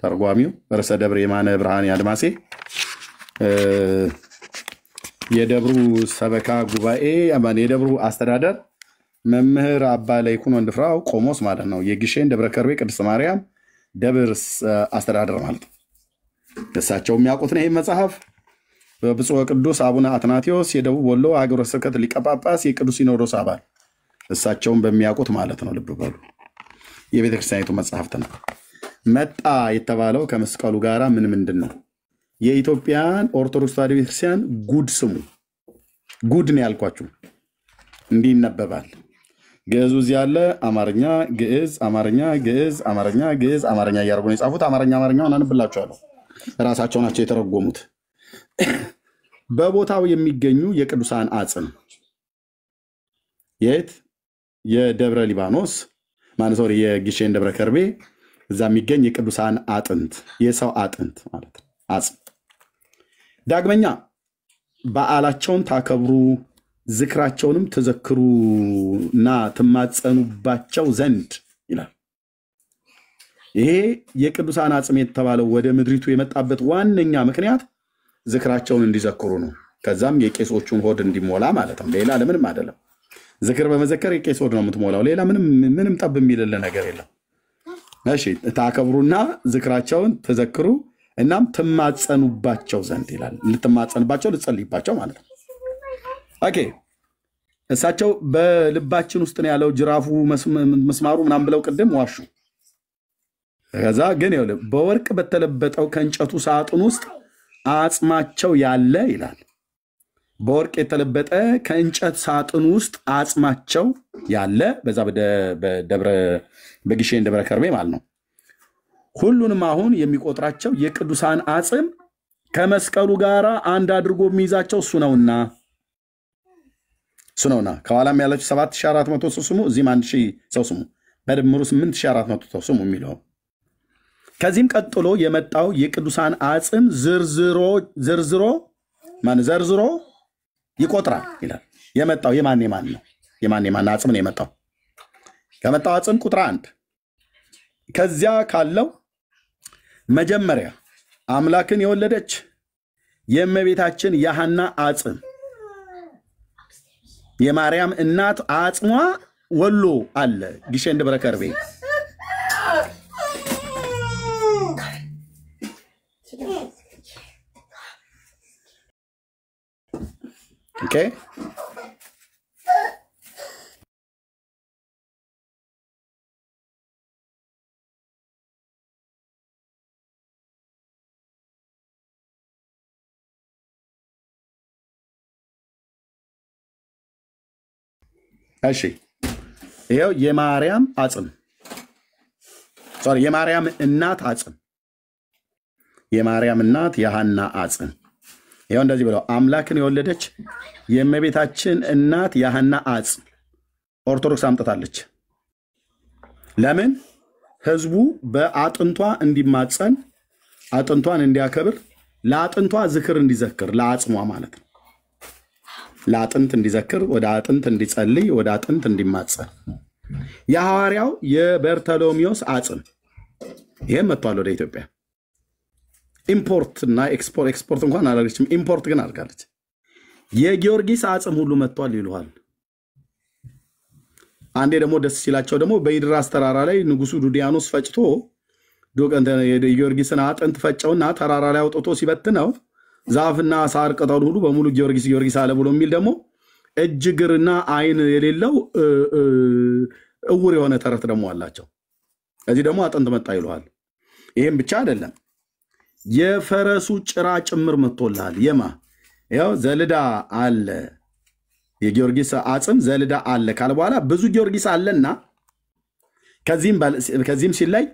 [SPEAKER 1] ተርጓሚው ርዕሰ ደብረ የማነ ብርሃን አድማሴ የደብሩ ሰበካ ጉባኤ አማን የደብሩ አስተዳደር መምህር አባ ለይኩን ወንድፍራው ቆሞስ ማለት ነው። የግሼን ደብረ ከርቤ ቅድስት ማርያም ደብር አስተዳደር ማለት ነው። እሳቸው የሚያውቁት ነው። ይሄ መጽሐፍ በብፁዕ ቅዱስ አቡነ አትናቴዎስ የደቡብ ወሎ ሀገረ ስብከት ሊቀ ጳጳስ የቅዱስ ሲኖዶስ አባል እሳቸውን በሚያውቁት ማለት ነው። ልብ በሉ የቤተክርስቲያኒቱ መጽሐፍት ነው። መጣ የተባለው ከመስቀሉ ጋራ ምንድን ነው? የኢትዮጵያን ኦርቶዶክስ ተዋሕዶ ቤተክርስቲያን ጉድ ስሙ። ጉድ ነው ያልኳችሁ። እንዲህ ይነበባል። ግዕዙ እዚህ ያለ አማርኛ፣ ግዕዝ፣ አማርኛ፣ ግዕዝ፣ አማርኛ፣ ግዕዝ፣ አማርኛ እያደረጉ ነው የጻፉት። አማርኛውን አነብላችኋለሁ። ራሳቸው ናቸው የተረጎሙት። በቦታው የሚገኙ የቅዱሳን አጽም የት የደብረ ሊባኖስ ማለት ነው። የግሼን ደብረ ከርቤ እዛ የሚገኝ የቅዱሳን አጥንት የሰው አጥንት ማለት ነው። አጽም ዳግመኛ በዓላቸውን ታከብሩ ዝክራቸውንም ተዘክሩና ትማጸኑባቸው ዘንድ ይላል። ይሄ የቅዱሳን አጽም የተባለው ወደ ምድሪቱ የመጣበት ዋነኛ ምክንያት ዝክራቸውን እንዲዘክሩ ነው። ከዛም የቄሶቹን ሆድ እንዲሞላ ማለት ነው። ሌላ ለምንም አይደለም። ዝክር በመዘከር የቄስ ሆድ ነው የምትሞላው። ሌላ ምንም ጠብ የሚልል ነገር የለም። እሺ ታከብሩና ዝክራቸውን ተዘክሩ እናም ትማጸኑባቸው ዘንድ ይላል። ልትማጸኑባቸው ልትጸልይባቸው ማለት ነው። ኦኬ እሳቸው በልባችን ውስጥ ነው ያለው ጅራፉ መስማሩ ምናምን ብለው ቅድም ዋሹ። ከዛ ግን ይኸውልህ በወርቅ በተለበጠው ከእንጨቱ ሳጥን ውስጥ አጽማቸው ያለ ይላል። በወርቅ የተለበጠ ከእንጨት ሳጥን ውስጥ አጽማቸው ያለ በዛ በደብረ በግሼን ደብረ ከርቤ ማለት ነው። ሁሉንም አሁን የሚቆጥራቸው የቅዱሳን አጽም ከመስቀሉ ጋር አንድ አድርጎ የሚይዛቸው እሱ ነውና ከኋላም ያለችው 7400 ሰው ስሙ፣ እዚህም 1000 ሰው ስሙ፣ በድምሩ 8400 ሰው ስሙ የሚለው። ከዚህም ቀጥሎ የመጣው የቅዱሳን አጽም ዘርዝሮ ይቆጥራል ይላል። የመጣው የማን ነው? የማን አጽም ነው የመጣው? ከመጣው አጽም ቁጥር 1 ከዚያ ካለው መጀመሪያ አምላክን የወለደች የእመቤታችን የሐና አጽም የማርያም እናት አጽሟ ወሎ አለ ግሼን ደብረ ከርቤ። ኦኬ እሺ ይሄው የማርያም አጽም የማርያም እናት አጽም የማርያም እናት የሐና አጽም ይሄው እንደዚህ ብለው አምላክን የወለደች የእመቤታችን እናት የሐና አጽም ኦርቶዶክስ አምጥታለች። ለምን? ህዝቡ በአጥንቷ እንዲማጸን አጥንቷን እንዲያከብር ለአጥንቷ ዝክር እንዲዘክር ለአጽሟ ማለት ነው። ለአጥንት እንዲዘክር ወደ አጥንት እንዲጸልይ ወደ አጥንት እንዲማጸን የሐዋርያው የበርተሎሜዎስ አጽም ይሄም መጥቷል ወደ ኢትዮጵያ። ኢምፖርት እና ኤክስፖርት እንኳን አላደረገችም፣ ኢምፖርት ግን አድርጋለች። የጊዮርጊስ አጽም ሁሉ መጥቷል ይሉሃል። አንዴ ደግሞ ደስ ሲላቸው ደግሞ በኢድራስ ተራራ ላይ ንጉሱ ዱዲያኖስ ፈጭቶ የጊዮርጊስን አጥንት ፈጨውና ተራራ ላይ አውጥቶ ሲበትነው ዛፍና ሳር ቅጠሉ ሁሉ በሙሉ ጊዮርጊስ አለ ብሎ የሚል ደግሞ እጅግርና አይን የሌለው እውር የሆነ ተረት ደግሞ አላቸው። እዚህ ደግሞ አጥንት መጣ ይሉሃል። ይሄም ብቻ አይደለም፣ የፈረሱ ጭራ ጭምር መጥቶልሃል። ያው ዘልዳ አለ የጊዮርጊስ አጽም ዘልዳ አለ ካለ በኋላ ብዙ ጊዮርጊስ አለና ከዚህም ሲላይ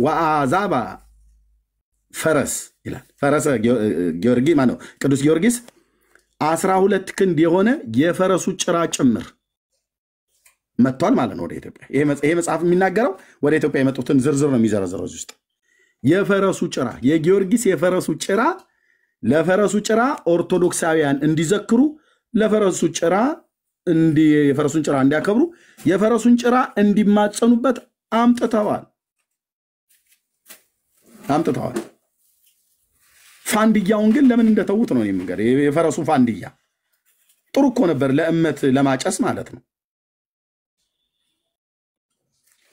[SPEAKER 1] ወአዛባ ፈረስ ይላል። ፈረሰ ጊዮርጊስ ማነው? ቅዱስ ጊዮርጊስ 12 ክንድ የሆነ የፈረሱ ጭራ ጭምር መጥቷል ማለት ነው ወደ ኢትዮጵያ። ይሄ መጽሐፍ የሚናገረው ወደ ኢትዮጵያ የመጡትን ዝርዝር ነው የሚዘረዝረው እዚህ ውስጥ። የፈረሱ ጭራ የጊዮርጊስ የፈረሱ ጭራ ለፈረሱ ጭራ ኦርቶዶክሳውያን እንዲዘክሩ ለፈረሱ ጭራ የፈረሱን ጭራ እንዲያከብሩ የፈረሱን ጭራ እንዲማጸኑበት አምጥተዋል። ፋንድያውን ግን ለምን እንደተውት ነው የሚገር የፈረሱ ፋንድያ ጥሩ እኮ ነበር ለእመት ለማጨስ ማለት ነው።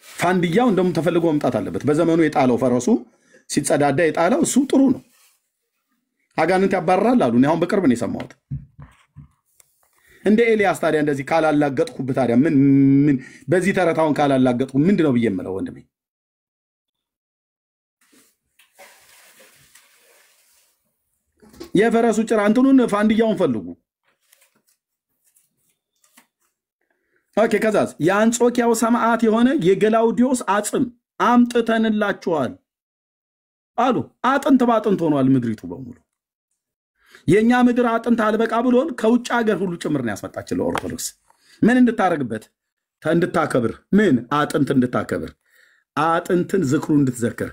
[SPEAKER 1] ፋንድያው እንደውም ተፈልጎ መምጣት አለበት። በዘመኑ የጣለው ፈረሱ ሲጸዳዳ የጣለው እሱ ጥሩ ነው። አጋንንት ያባርራል አሉ። አሁን በቅርብ ነው የሰማሁት። እንደ ኤልያስ ታዲያ እንደዚህ ካላላገጥኩብ ታዲያ ምን በዚህ ተረታውን ካላላገጥኩ ምንድነው ብዬ የምለው ወንድሜ? የፈረሱ ጭራ እንትኑን ፋንድያውን ፈልጉ። ኦኬ ከዛስ የአንጾኪያው ሰማዕት የሆነ የገላውዲዮስ አጽም አምጥተንላችኋል አሉ። አጥንት ባጥንት ሆኗል ምድሪቱ በሙሉ። የኛ ምድር አጥንት አልበቃ ብሎን ከውጭ ሀገር ሁሉ ጭምር ነው ያስመጣችው ለኦርቶዶክስ። ምን እንድታረግበት እንድታከብር፣ ምን አጥንት እንድታከብር፣ አጥንትን ዝክሩ እንድትዘክር፣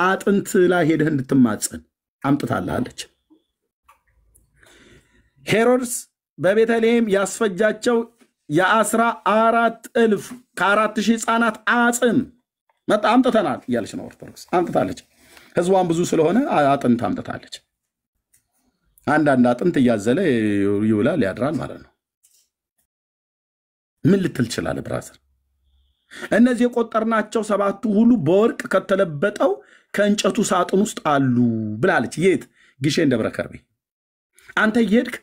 [SPEAKER 1] አጥንት ላይ ሄደህ እንድትማጸን አምጥታለች። ሄሮድስ በቤተልሔም ያስፈጃቸው የ14,000 ከ4,000 ሕፃናት አጽም መጣ አምጥተናል እያለች ነው ኦርቶዶክስ። አምጥታለች። ህዝቧን ብዙ ስለሆነ አጥንት አምጥታለች። አንዳንድ አጥንት እያዘለ ይውላል ያድራል ማለት ነው። ምን ልትል ይችላል ብራዘር? እነዚህ የቆጠርናቸው 7ቱ ሁሉ በወርቅ ከተለበጠው ከእንጨቱ ሳጥን ውስጥ አሉ ብላለች። የት? ግሼን ደብረ ከርቤ። አንተ እየሄድክ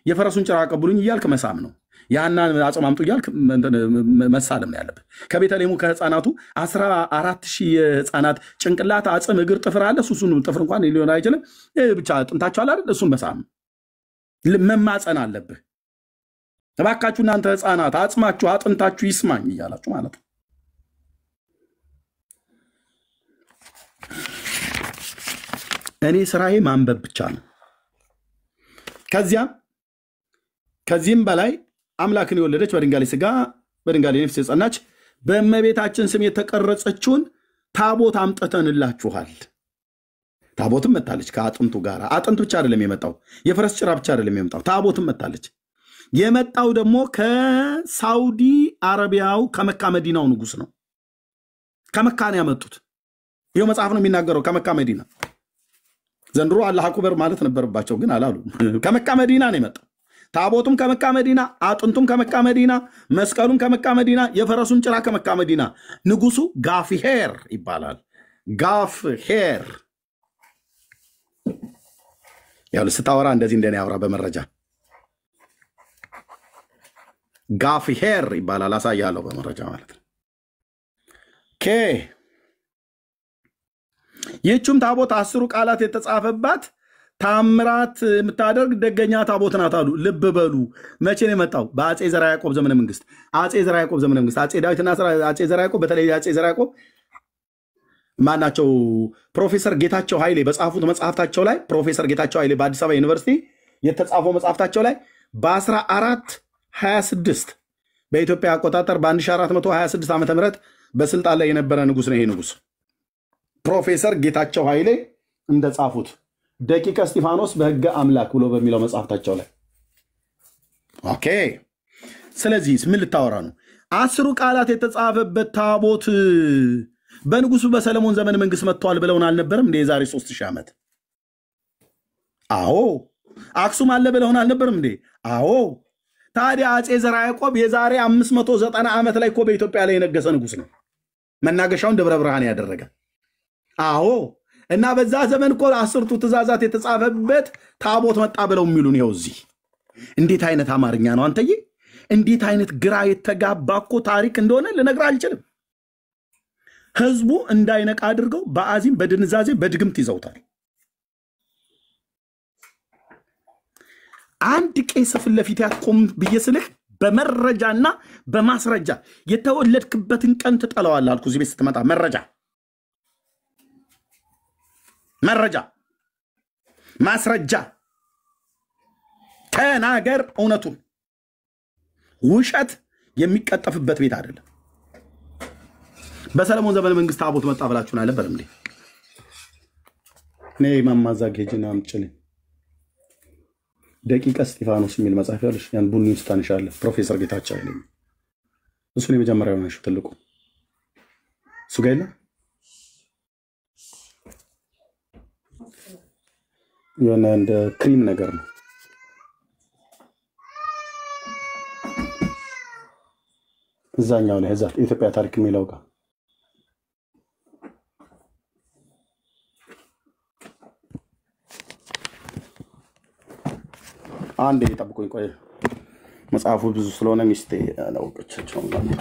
[SPEAKER 1] የፈረሱን ጭራ ቀብሉኝ እያልክ መሳም ነው። ያናን አጽም አምጡ እያልክ መሳለም ነው ያለበት። ከቤተልሔሙ ከህፃናቱ 14,000 የህፃናት ጭንቅላት አጽም እግር ጥፍር አለ። እሱን ጥፍር እንኳን ሊሆን አይችልም። ብቻ ጥንታቸው አለ አይደል? እሱን መሳም መማፀን አለብህ። እባካችሁ እናንተ ህፃናት አጽማችሁ አጥንታችሁ ይስማኝ እያላችሁ ማለት ነው። እኔ ስራዬ ማንበብ ብቻ ነው። ከዚህም በላይ አምላክን የወለደች በድንጋሌ ስጋ በድንጋሌ ነፍስ የጸናች በእመቤታችን ስም የተቀረጸችውን ታቦት አምጥተንላችኋል። ታቦትም መጣለች ከአጥንቱ ጋር። አጥንት ብቻ አይደለም የመጣው፣ የፈረስ ጭራ ብቻ አይደለም የመጣው፣ ታቦትም መጣለች። የመጣው ደግሞ ከሳውዲ አረቢያው ከመካ መዲናው ንጉስ ነው። ከመካ ነው ያመጡት። ይሄው መጽሐፍ ነው የሚናገረው። ከመካ መዲና ዘንድሮ አላህ አክበር ማለት ነበረባቸው ግን አላሉ። ከመካ መዲና ነው የመጣው። ታቦቱም ከመካ መዲና፣ አጥንቱም ከመካ መዲና፣ መስቀሉም ከመካ መዲና፣ የፈረሱን ጭራ ከመካ መዲና። ንጉሱ ጋፍሄር ይባላል። ጋፍሄር ያው ስታወራ እንደዚህ እንደኔ ያወራ በመረጃ ጋፍሄር ይባላል። አሳያለሁ በመረጃ ማለት ነው። ኦኬ ይህችም ታቦት 10 ቃላት የተጻፈባት ታምራት የምታደርግ ደገኛ ታቦት ናት አሉ። ልብ በሉ። መቼ ነው የመጣው? በአጼ ዘርዓ ያዕቆብ ዘመነ መንግስት። አጼ ዘርዓ ያዕቆብ ዘመነ መንግስት አጼ ዳዊትና አጼ ዘርዓ ያዕቆብ፣ በተለይ አጼ ዘርዓ ያዕቆብ ማናቸው? ፕሮፌሰር ጌታቸው ኃይሌ በጻፉት መጽሐፍታቸው ላይ ፕሮፌሰር ጌታቸው ኃይሌ በአዲስ አበባ ዩኒቨርሲቲ የተጻፈው መጽሐፍታቸው ላይ በ1426 በኢትዮጵያ አቆጣጠር በ1426 ዓ.ም በስልጣን ላይ የነበረ ንጉስ ነው። ይሄ ንጉስ ፕሮፌሰር ጌታቸው ኃይሌ እንደጻፉት ደቂቀ እስጢፋኖስ በሕገ አምላክ ብሎ በሚለው መጽሐፍታቸው ላይ። ኦኬ ስለዚህ ምን ልታወራ ነው? 10 ቃላት የተጻፈበት ታቦት በንጉሱ በሰለሞን ዘመን መንግስት መጥቷል ብለውን አልነበረም እንዴ? የዛሬ 3000 ዓመት። አዎ። አክሱም አለ ብለውን አልነበረም እንዴ? አዎ። ታዲያ አጼ ዘርዓ ያዕቆብ የዛሬ 590 ዓመት ላይ እኮ በኢትዮጵያ ላይ የነገሰ ንጉስ ነው። መናገሻውን ደብረ ብርሃን ያደረገ። አዎ። እና በዛ ዘመን እኮ 10ቱ ትእዛዛት የተጻፈበት ታቦት መጣ ብለው የሚሉን ይኸው እዚህ። እንዴት አይነት አማርኛ ነው አንተዬ! እንዴት አይነት ግራ የተጋባ እኮ ታሪክ እንደሆነ ልነግርህ አልችልም። ህዝቡ እንዳይነቃ አድርገው በአዚም በድንዛዜ በድግምት ይዘውታል። አንድ ቄስ ፊት ለፊት ያቆም ብዬ ስልህ በመረጃና በማስረጃ የተወለድክበትን ቀን ትጠላዋለህ አልኩ። እዚህ ቤት ስትመጣ መረጃ ማስረጃ ተናገር። እውነቱን ውሸት የሚቀጠፍበት ቤት አይደለም። በሰለሞን ዘመን መንግስት ታቦት መጣ ብላችሁን አልነበረም እንዴ? እኔ ማማዛግ ሄጅና አምጭልኝ ደቂቀ እስጢፋኖስ የሚል መጽሐፍ ያለሽ ያን ቡኒ ውስጥ ታንሻለህ። ፕሮፌሰር ጌታቸው አይደለም እሱን የመጀመሪያው ነው ትልቁ እሱ ጋር የለም። የሆነ እንደ ክሪም ነገር ነው። እዛኛው ላይ እዛ የኢትዮጵያ ታሪክ የሚለው ጋር አንዴ ጠብቁኝ። ቆይ መጽሐፉ ብዙ ስለሆነ ሚስቴ አላወቀቻቸውም ነበር።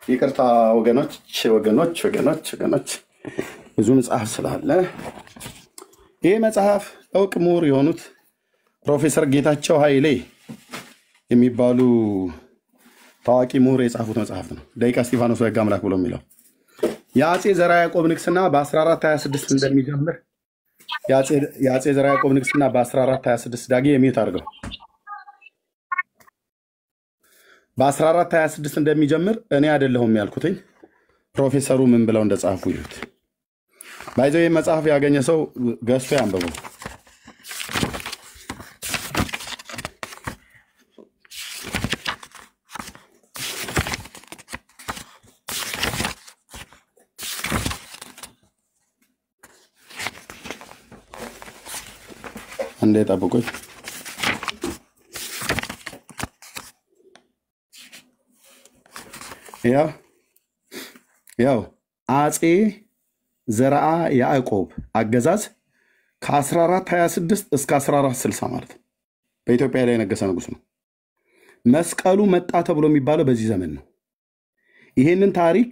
[SPEAKER 1] ይቅርታ ወገኖች ብዙ መጽሐፍ ስላለ ይሄ መጽሐፍ እውቅ ምሁር የሆኑት ፕሮፌሰር ጌታቸው ኃይሌ የሚባሉ ታዋቂ ምሁር የጻፉት መጽሐፍ ነው። ደቂቀ እስጢፋኖስ በሕግ አምላክ ብሎ የሚለው የአጼ ዘርዓ ያዕቆብ ንግስና በ1426 እንደሚጀምር የአጼ ዘርዓ ያዕቆብ ንግስና በ1426 ዳጊ የሚዩት አድርገው በ1426 እንደሚጀምር እኔ አይደለሁም ያልኩትኝ ፕሮፌሰሩ ምን ብለው እንደጻፉ ይሉት ባይዘው መጽሐፍ ያገኘ ሰው ገዝቶ ያንብበው። እንዴ ጠብቁኝ። ያው አጼ ዘርዓ ያዕቆብ አገዛዝ ከ1426 እስከ 1460 ማለት ነው። በኢትዮጵያ ላይ የነገሰ ንጉስ ነው። መስቀሉ መጣ ተብሎ የሚባለው በዚህ ዘመን ነው። ይሄንን ታሪክ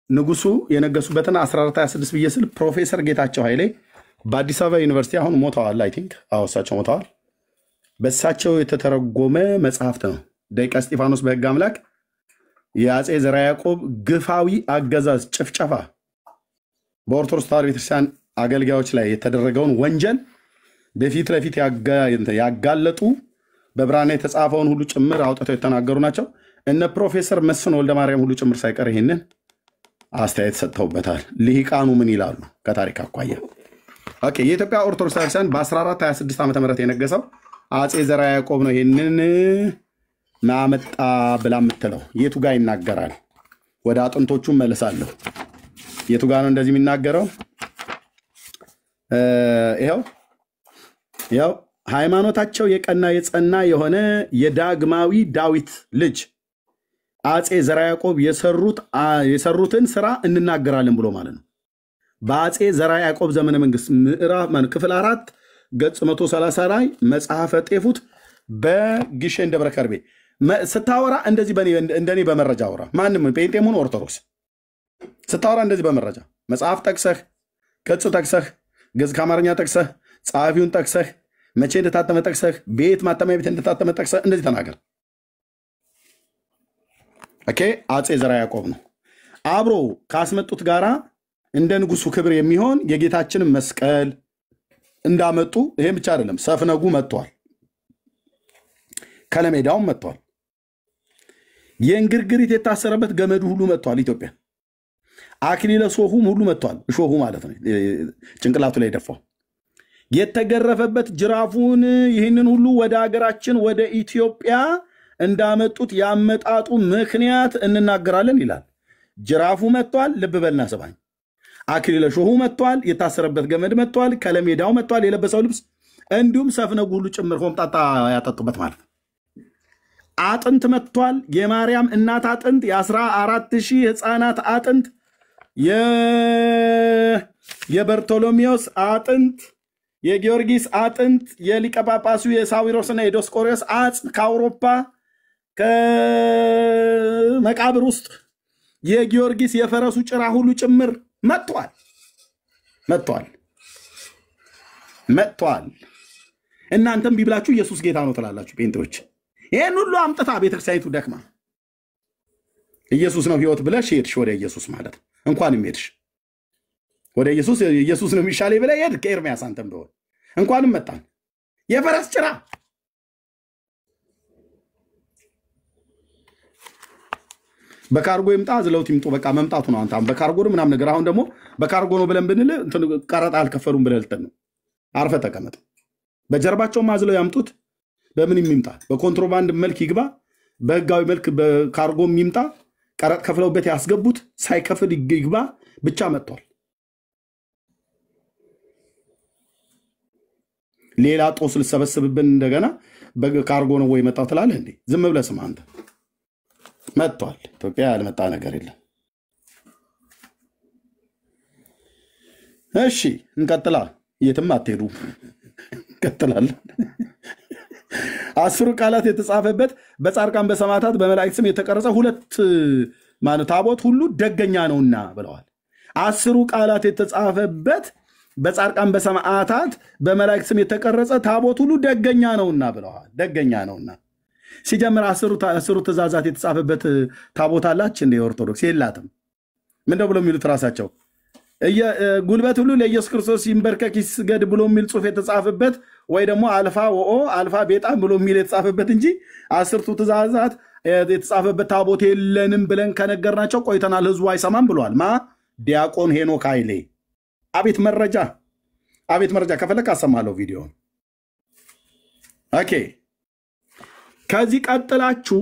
[SPEAKER 1] ንጉሱ የነገሱበትን 1426 ብዬ ስል ፕሮፌሰር ጌታቸው ኃይሌ በአዲስ አበባ ዩኒቨርሲቲ አሁን ሞተዋል። አይ ቲንክ እሳቸው ሞተዋል። በእሳቸው የተተረጎመ መጽሐፍት ነው። ደቂቀ እስጢፋኖስ በሕግ አምላክ የአጼ ዘርዓ ያዕቆብ ግፋዊ አገዛዝ ጭፍጨፋ በኦርቶዶክስ ተዋሕዶ ቤተክርስቲያን አገልጋዮች ላይ የተደረገውን ወንጀል በፊት ለፊት ያጋለጡ በብራና የተጻፈውን ሁሉ ጭምር አውጥተው የተናገሩ ናቸው። እነ ፕሮፌሰር መስፍን ወልደ ማርያም ሁሉ ጭምር ሳይቀር ይህንን አስተያየት ሰጥተውበታል። ልሂቃኑ ምን ይላሉ ከታሪክ አኳያ? ኦኬ፣ የኢትዮጵያ ኦርቶዶክስ ቤተክርስቲያን በ1426 ዓ.ም የነገሰው አጼ ዘርዓ ያዕቆብ ነው። ይህንን ማመጣ ብላ የምትለው የቱ ጋር ይናገራል? ወደ አጥንቶቹ መለሳለሁ። የቱ ጋር ነው እንደዚህ የሚናገረው? ይኸው ሃይማኖታቸው የቀና የጸና የሆነ የዳግማዊ ዳዊት ልጅ አጼ ዘርዓ ያዕቆብ የሰሩትን ስራ እንናገራለን ብሎ ማለት ነው። በአጼ ዘርዓ ያዕቆብ ዘመነ መንግስት ምዕራፍ ክፍል 4 ገጽ 130 ላይ መጽሐፈ ጤፉት በግሸን ደብረ ከርቤ ስታወራ እንደዚህ እንደኔ በመረጃ አውራ። ማንም ጴንጤሙን ኦርቶዶክስ ስታወራ እንደዚህ በመረጃ መጽሐፍ ጠቅሰህ ገጽ ጠቅሰህ ገጽ ከአማርኛ ጠቅሰህ ጸሐፊውን ጠቅሰህ መቼ እንደታተመ ጠቅሰህ ቤት ማተሚያ ቤት እንደታተመ ጠቅሰህ እንደዚህ ተናገር። ኦኬ፣ አጼ ዘርዓ ያዕቆብ ነው። አብሮ ካስመጡት ጋራ እንደ ንጉሱ ክብር የሚሆን የጌታችንን መስቀል እንዳመጡ ይሄን ብቻ አይደለም፣ ሰፍነጉ መጥቷል፣ ከለሜዳውም መጥቷል፣ የእንግርግሪት የታሰረበት ገመዱ ሁሉ መጥቷል። ኢትዮጵያ አክሊለ ሶሁም ሁሉ መጥቷል። እሾሁ ማለት ነው ጭንቅላቱ ላይ ደፋው የተገረፈበት ጅራፉን ይህንን ሁሉ ወደ ሀገራችን ወደ ኢትዮጵያ እንዳመጡት ያመጣጡ ምክንያት እንናገራለን ይላል። ጅራፉ መጥቷል። ልብ በልና ሰባኝ። አክሊለ ሾሁ መጥቷል። የታሰረበት ገመድ መጥቷል። ከለሜዳው መጥቷል። የለበሰው ልብስ እንዲሁም ሰፍነጉ ሁሉ ጭምር ሆምጣጣ ያጠጡበት ማለት ነው። አጥንት መጥቷል። የማርያም እናት አጥንት፣ የ14,000 ሕፃናት አጥንት፣ የበርቶሎሜዎስ አጥንት፣ የጊዮርጊስ አጥንት፣ የሊቀ ጳጳሱ የሳዊሮስና የዲዮስቆሮስ አጽም ከአውሮፓ ከመቃብር ውስጥ የጊዮርጊስ የፈረሱ ጭራ ሁሉ ጭምር መጥቷል። እናንተም ቢብላችሁ ኢየሱስ ጌታ ነው ትላላችሁ ጴንጤዎች። ይሄን ሁሉ አምጥታ ቤተክርስቲያኒቱ ደክማ ኢየሱስ ነው ሕይወት ብለሽ ሄድሽ ወደ ኢየሱስ ማለት ነው። እንኳንም ሄድሽ ወደ ኢየሱስ ነው የሚሻለኝ ብለህ ሄድክ ከኤርምያስ አንተም ቢሆን እንኳንም መጣን። የፈረስ ጭራ በካርጎ ይምጣ ዝለውት ይምጡ በቃ መምጣቱ ነው። አንተ በካርጎ ነው ምናምን ነገር አሁን ደግሞ በካርጎ ነው ብለን ብንል ቀረጥ አልከፈሉም ብለህ ልተን ነው። አርፈ ተቀመጥ። በጀርባቸው ማዝለው ያምጡት። በምን ይምጣ? በኮንትሮባንድ መልክ ይግባ፣ በህጋዊ መልክ በካርጎ ይምጣ፣ ቀረጥ ከፍለውበት ያስገቡት ሳይከፍል ይግባ፣ ብቻ መጥቷል። ሌላ ጦስ ልሰበስብብን እንደገና በካርጎ ነው ወይ መጣው ትላለህ እንዴ? ዝም ብለህ ስማ አንተ። መጥቷል። ኢትዮጵያ ያልመጣ ነገር የለም። እሺ እንቀጥላ። የትም አትሄዱ። እንቀጥላለን። 10 ቃላት የተጻፈበት በጻድቃን በሰማዕታት በመላእክት ስም የተቀረጸ 2 ማለት ታቦት ሁሉ ደገኛ ነውና ብለዋል። 10 ቃላት የተጻፈበት በጻድቃን በሰማዕታት በመላእክት ስም የተቀረጸ ታቦት ሁሉ ደገኛ ነውና ብለዋል። ደገኛ ነውና ሲጀምር 10 ትእዛዛት የተጻፈበት ታቦት አላች እንደ ኦርቶዶክስ የላትም። ምንድነው ብሎ የሚሉት ራሳቸው ጉልበት ሁሉ ለኢየሱስ ክርስቶስ ይንበርከክ ይስገድ ብሎ የሚል ጽሑፍ የተጻፈበት ወይ ደግሞ አልፋ ወኦ አልፋ ቤጣ ብሎ የሚል የተጻፈበት እንጂ 10 ትእዛዛት የተጻፈበት ታቦት የለንም ብለን ከነገርናቸው ቆይተናል። ህዝቡ አይሰማም ብለዋል። ዲያቆን ሄኖክ ኃይሌ። አቤት መረጃ ከፈለክ አሰማለሁ ቪዲዮን። ኦኬ ከዚህ ቀጥላችሁ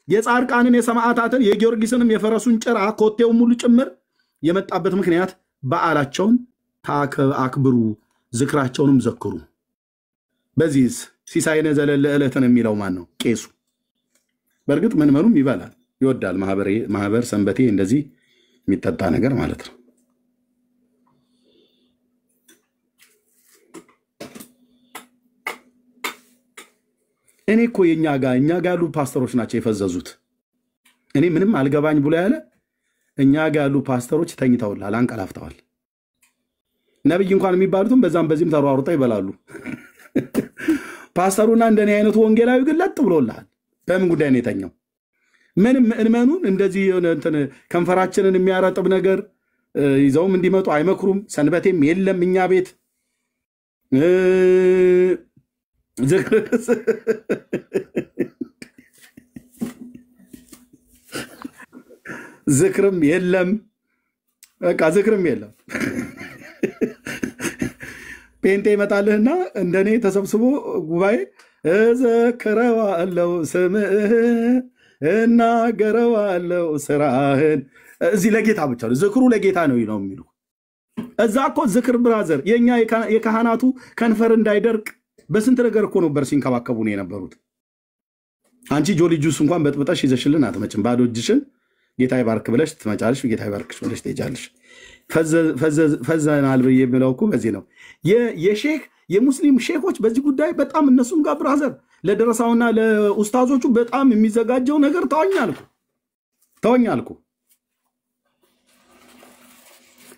[SPEAKER 1] የጻድቃንን የሰማዕታትን የጊዮርጊስንም የፈረሱን ጭራ ኮቴው ሙሉ ጭምር የመጣበት ምክንያት በዓላቸውን አክብሩ፣ ዝክራቸውንም ዘክሩ። በዚህ ሲሳይነ ዘለለ ዕለትን የሚለው ማን ነው? ቄሱ። በእርግጥ መንመኑም ይበላል ይወዳል። ማህበር ሰንበቴ እንደዚህ የሚጠጣ ነገር ማለት ነው። እኔ እኮ እኛ ጋር ያሉ ፓስተሮች ናቸው የፈዘዙት። እኔ ምንም አልገባኝ ብሎ ያለ እኛ ጋር ያሉ ፓስተሮች ተኝተውላል፣ አንቀላፍተዋል። ነብይ እንኳን የሚባሉትም በዛም በዚህም ተሯሩጠው ይበላሉ። ፓስተሩና እንደኔ አይነቱ ወንጌላዊ ግን ለጥ ብሎልሃል። በምን ጉዳይ ነው የተኛው? ምንም ምእመኑን እንደዚህ እንትን ከንፈራችንን የሚያረጥብ ነገር ይዘውም እንዲመጡ አይመክሩም። ሰንበቴም የለም እኛ ቤት ዝክርም የለም። በቃ ዝክርም የለም። ጴንጤ ይመጣልህና እንደኔ ተሰብስቦ ጉባኤ እዘክረዋለሁ ስምህ እናገረዋለሁ ስራህን። እዚህ ለጌታ ብቻ ነው ዝክሩ፣ ለጌታ ነው የሚሉ እዛ እኮ ዝክር ብራዘር የኛ የካህናቱ ከንፈር እንዳይደርቅ በስንት ነገር እኮ ነበር ሲንከባከቡ ነው የነበሩት። አንቺ ጆሊ ጁስ እንኳን በጥብጠሽ ይዘሽልን አትመጭም። ባዶ እጅሽን ጌታ ይባርክ ብለሽ ትመጫለሽ፣ ጌታ ይባርክሽ ብለሽ ትሄጃለሽ። ፈዘናል ብዬ የምለው እኮ በዚህ ነው። የሙስሊም ሼኮች በዚህ ጉዳይ በጣም እነሱም ጋር ብራዘር ለደረሳውና ለኡስታዞቹ በጣም የሚዘጋጀው ነገር ተወኛልኩ።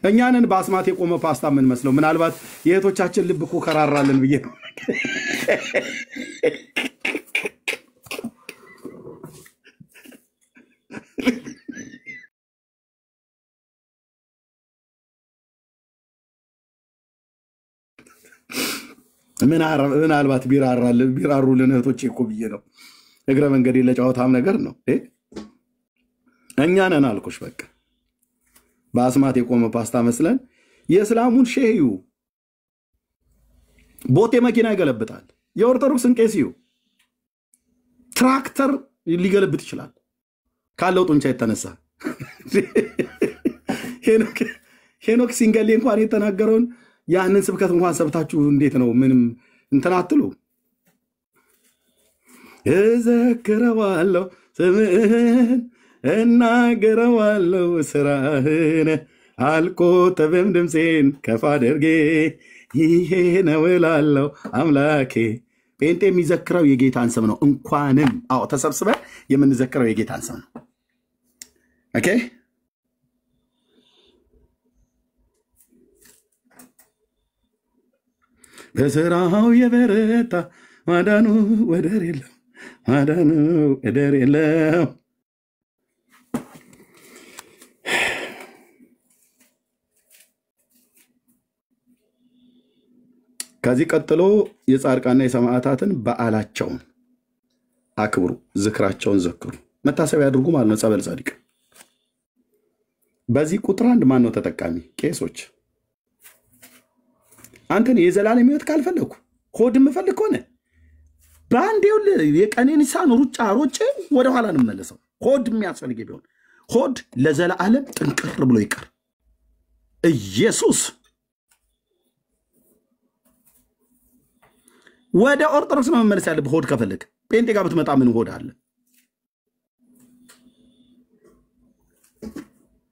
[SPEAKER 1] እኛንን በአስማት የቆመ ፓስታ ምን መስለው ምናልባት የእህቶቻችን ልብ እኮ ከራራልን ብዬ ነው። ምናልባት ቢራሩልን እህቶቼ እኮ ብዬ ነው። እግረ መንገድ ለጨዋታም ነገር ነው። እኛ ነን አልኩሽ። በቃ በአስማት የቆመ ፓስታ መስለን የእስላሙን ሼህዩ ቦቴ መኪና ይገለብጣል። የኦርቶዶክስን ቄስዩ ትራክተር ሊገለብጥ ይችላል ካለው ጡንቻ የተነሳ። ሄኖክ ሲንገሌ እንኳን የተናገረውን ያንን ስብከት እንኳን ሰብታችሁ እንዴት ነው ምንም እንትን አትሉ? እዘክረዋለሁ ስምህን እናገረዋለሁ ስራህን አልቆጥብም ድምፄን ከፍ አድርጌ ይሄ ነው እላለሁ አምላኬ። ጴንጤ የሚዘክረው የጌታን ስም ነው። እንኳንም ተሰብስበን የምንዘክረው የጌታን ስም ነው። ኦኬ በስራው የበረታ ማዳኑ ወደር የለም፣ ማዳኑ ወደር የለም። ከዚህ ቀጥሎ የጻድቃንና የሰማዕታትን በዓላቸውን አክብሩ፣ ዝክራቸውን ዘክሩ፣ መታሰቢያ አድርጉ ማለት ነው። ጸበል ጻድቅ በዚህ ቁጥር 1 ማን ነው ተጠቃሚ? ቄሶች። አንተን የዘላለም ሕይወት ካልፈለኩ ሆድ የምፈልግ ከሆነ በአንዴው የቀነኒሳን ሩጫ ሮጬ ወደ ኋላ ነው የምመለሰው። ሆድ የሚያስፈልግ ቢሆን ሆድ ለዘላለም ጥንቅር ብሎ ይቀር። ኢየሱስ ወደ ኦርቶዶክስ ነው መመለስ ያለብህ። ሆድ ከፈለግ ጴንጤ ጋር ብትመጣ ምን ሆድ አለ?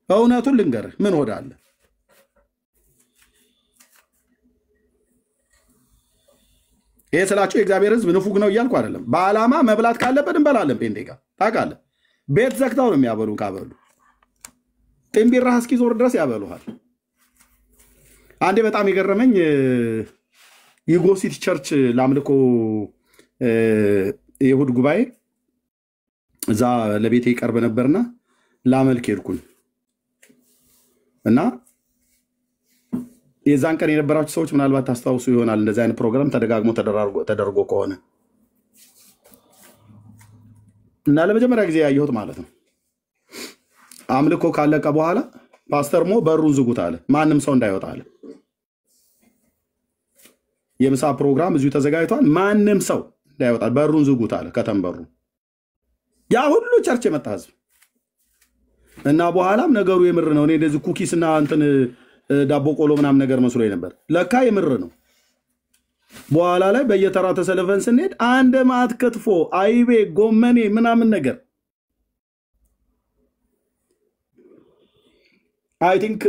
[SPEAKER 1] እውነቱን ልንገርህ፣ ምን ሆድ አለ? ይሄ ስላችሁ የእግዚአብሔር ሕዝብ ንፉግ ነው እያልኩ አይደለም። በዓላማ መብላት ካለበት እንበላለን። ጴንጤ ጋር ታውቃለህ፣ ቤት ዘግተው ነው የሚያበሉ። ካበሉ ጥንቢራ እስኪዞር ድረስ ያበሉሃል። አንዴ በጣም የገረመኝ የጎሲቲ ቸርች ለአምልኮ የእሑድ ጉባኤ እዛ ለቤቴ ይቀርብ ነበርና ላመልክ ሄድኩኝ እና የዛን ቀን የነበራችሁ ሰዎች ምናልባት ታስታውሱ ይሆናል። እንደዚህ አይነት ፕሮግራም ተደጋግሞ ተደርጎ ከሆነ እና ለመጀመሪያ ጊዜ ያየሁት ማለት ነው። አምልኮ ካለቀ በኋላ ፓስተር ሞ በሩን ዝጉት አለ፣ ማንም ሰው እንዳይወጣ አለ። የምሳ ፕሮግራም እዚሁ ተዘጋጅቷል፣ ማንም ሰው እንዳይወጣ በሩን ዝጉት አለ። ከተንበሩ ያ ሁሉ ቸርች የመጣ ህዝብ እና በኋላም ነገሩ የምር ነው። እኔ እንደዚህ ኩኪስና እንትን ዳቦ ቆሎ ምናምን ነገር መስሎኝ ነበር። ለካ የምር ነው። በኋላ ላይ በየተራ ተሰልፈን ስንሄድ አንድ ማዕት ክትፎ፣ አይቤ፣ ጎመኔ ምናምን ነገር አይ ቲንክ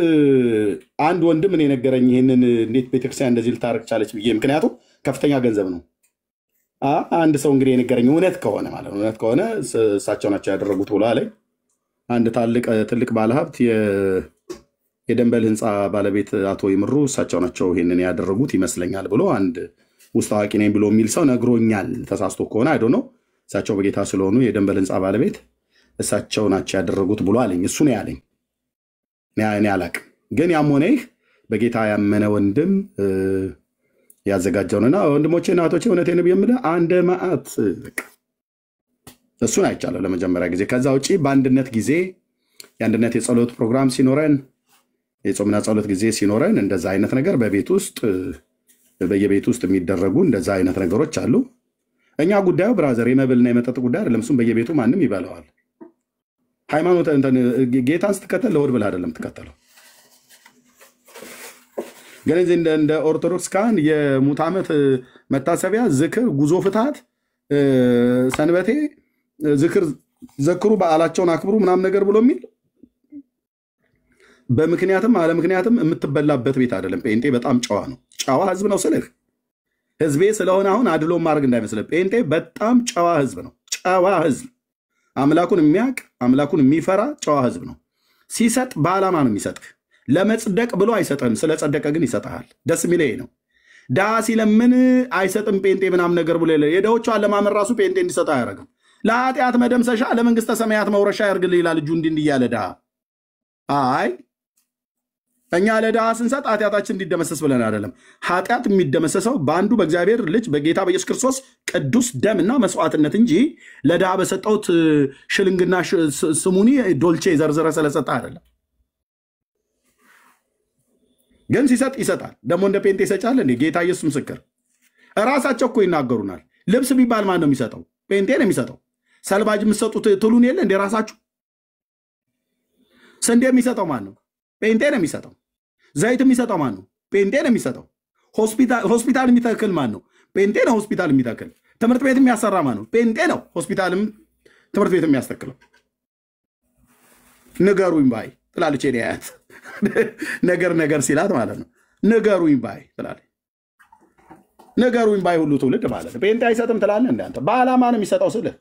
[SPEAKER 1] አንድ ወንድም እኔ ነገረኝ ይሄንን እንዴት ቤተክርስቲያን እንደዚህ ልታረግ ቻለች ብዬ። ምክንያቱም ከፍተኛ ገንዘብ ነው። አንድ ሰው እንግዲህ የነገረኝ እውነት ከሆነ ማለት ነው፣ እውነት ከሆነ እሳቸው ናቸው ያደረጉት ብሎ አለኝ። አንድ ትልቅ ባለሀብት የደንበል ህንፃ ባለቤት አቶ ይምሩ እሳቸው ናቸው ይሄንን ያደረጉት ይመስለኛል ብሎ አንድ ውስጥ አዋቂ ነኝ ብሎ የሚል ሰው ነግሮኛል። ተሳስቶ ከሆነ አይዶ ነው። እሳቸው በጌታ ስለሆኑ የደንበል ህንፃ ባለቤት እሳቸው ናቸው ያደረጉት ብሎ አለኝ። እሱ ነው ያለኝ፣ እኔ አላቅም። ግን ያም ሆነ ይህ በጌታ ያመነ ወንድም ያዘጋጀውንና ወንድሞቼ እናቶቼ እውነቴን ነው የምልህ አንድ ማዕት እሱን አይቻለሁ ለመጀመሪያ ጊዜ። ከዛ ውጪ በአንድነት ጊዜ የአንድነት የጸሎት ፕሮግራም ሲኖረን፣ የጾምና ጸሎት ጊዜ ሲኖረን እንደዛ አይነት ነገር በቤት ውስጥ በየቤት ውስጥ የሚደረጉ እንደዛ አይነት ነገሮች አሉ። እኛ ጉዳዩ ብራዘር የመብልና የመጠጥ ጉዳይ አይደለም። እሱም በየቤቱ ማንም ይበላዋል። ሃይማኖት ጌታን ስትከተል ለሆድ ብለህ አይደለም ትከተለው። ግን እንደ ኦርቶዶክስ ካህን የሙት ዓመት መታሰቢያ፣ ዝክር፣ ጉዞ ፍትሐት፣ ሰንበቴ ዝክር ዘክሩ፣ በዓላቸውን አክብሩ ምናምን ነገር ብሎ የሚል በምክንያትም አለ ምክንያትም የምትበላበት ቤት አይደለም። ጴንጤ በጣም ጨዋ ነው። ጨዋ ህዝብ ነው ስልህ ህዝቤ ስለሆነ አሁን አድሎ ማድረግ እንዳይመስልህ። ጴንጤ በጣም ጨዋ ህዝብ ነው። ጨዋ ህዝብ፣ አምላኩን የሚያውቅ አምላኩን የሚፈራ ጨዋ ህዝብ ነው። ሲሰጥ በዓላማ ነው የሚሰጥህ። ለመጽደቅ ብሎ አይሰጥህም። ስለ ጸደቀ ግን ይሰጥሃል። ደስ የሚለኝ ነው። ድሃ ሲለምን አይሰጥም ጴንጤ ምናምን ነገር ብሎ የድሆቹ አለማመን ራሱ ጴንጤ እንዲሰጥ አያደርግም። ለኃጢአት መደምሰሻ ለመንግስተ ሰማያት መውረሻ ያርግልህ ይላል እጁ እንዲህ እያለ ድሃ። አይ እኛ ለድሃ ስንሰጥ ኃጢአታችን እንዲደመሰስ ብለን አይደለም። ኃጢአት የሚደመሰሰው በአንዱ በእግዚአብሔር ልጅ በጌታ በኢየሱስ ክርስቶስ ቅዱስ ደምና መስዋዕትነት እንጂ ለድሃ በሰጠውት ሽልንግና ስሙኒ ዶልቼ ዘርዝረ ስለሰጠ አይደለም። ግን ሲሰጥ ይሰጣል። ደግሞ እንደ ጴንጤ ይሰጫል እንዴ? ጌታ ኢየሱስ ምስክር። እራሳቸው እኮ ይናገሩናል። ልብስ ቢባል ማን ነው የሚሰጠው? ጴንጤ ነው የሚሰጠው። ሰልባጅ የምትሰጡት ትሉን የለ እንደ ራሳችሁ። ስንዴ የሚሰጠው ማን ነው? ጴንጤ ነው የሚሰጠው። ዘይት የሚሰጠው ማን ነው? ጴንጤ ነው የሚሰጠው። ሆስፒታል የሚተክል ማን ነው? ጴንጤ ነው ሆስፒታል የሚተክል። ትምህርት ቤት የሚያሰራ ማን ነው? ጴንጤ ነው። ሆስፒታልም ትምህርት ቤት የሚያስተክለው ንገሩኝ ባይ ትላለች። እኔ አያት ነገር ሲላት ማለት ነው። ንገሩኝ ባይ ትላለች። ንገሩኝ ባይ ሁሉ ትውልድ ማለት ነው። ጴንጤ አይሰጥም ትላለህ። እንዳንተ በዓላማ ነው የሚሰጠው ስልህ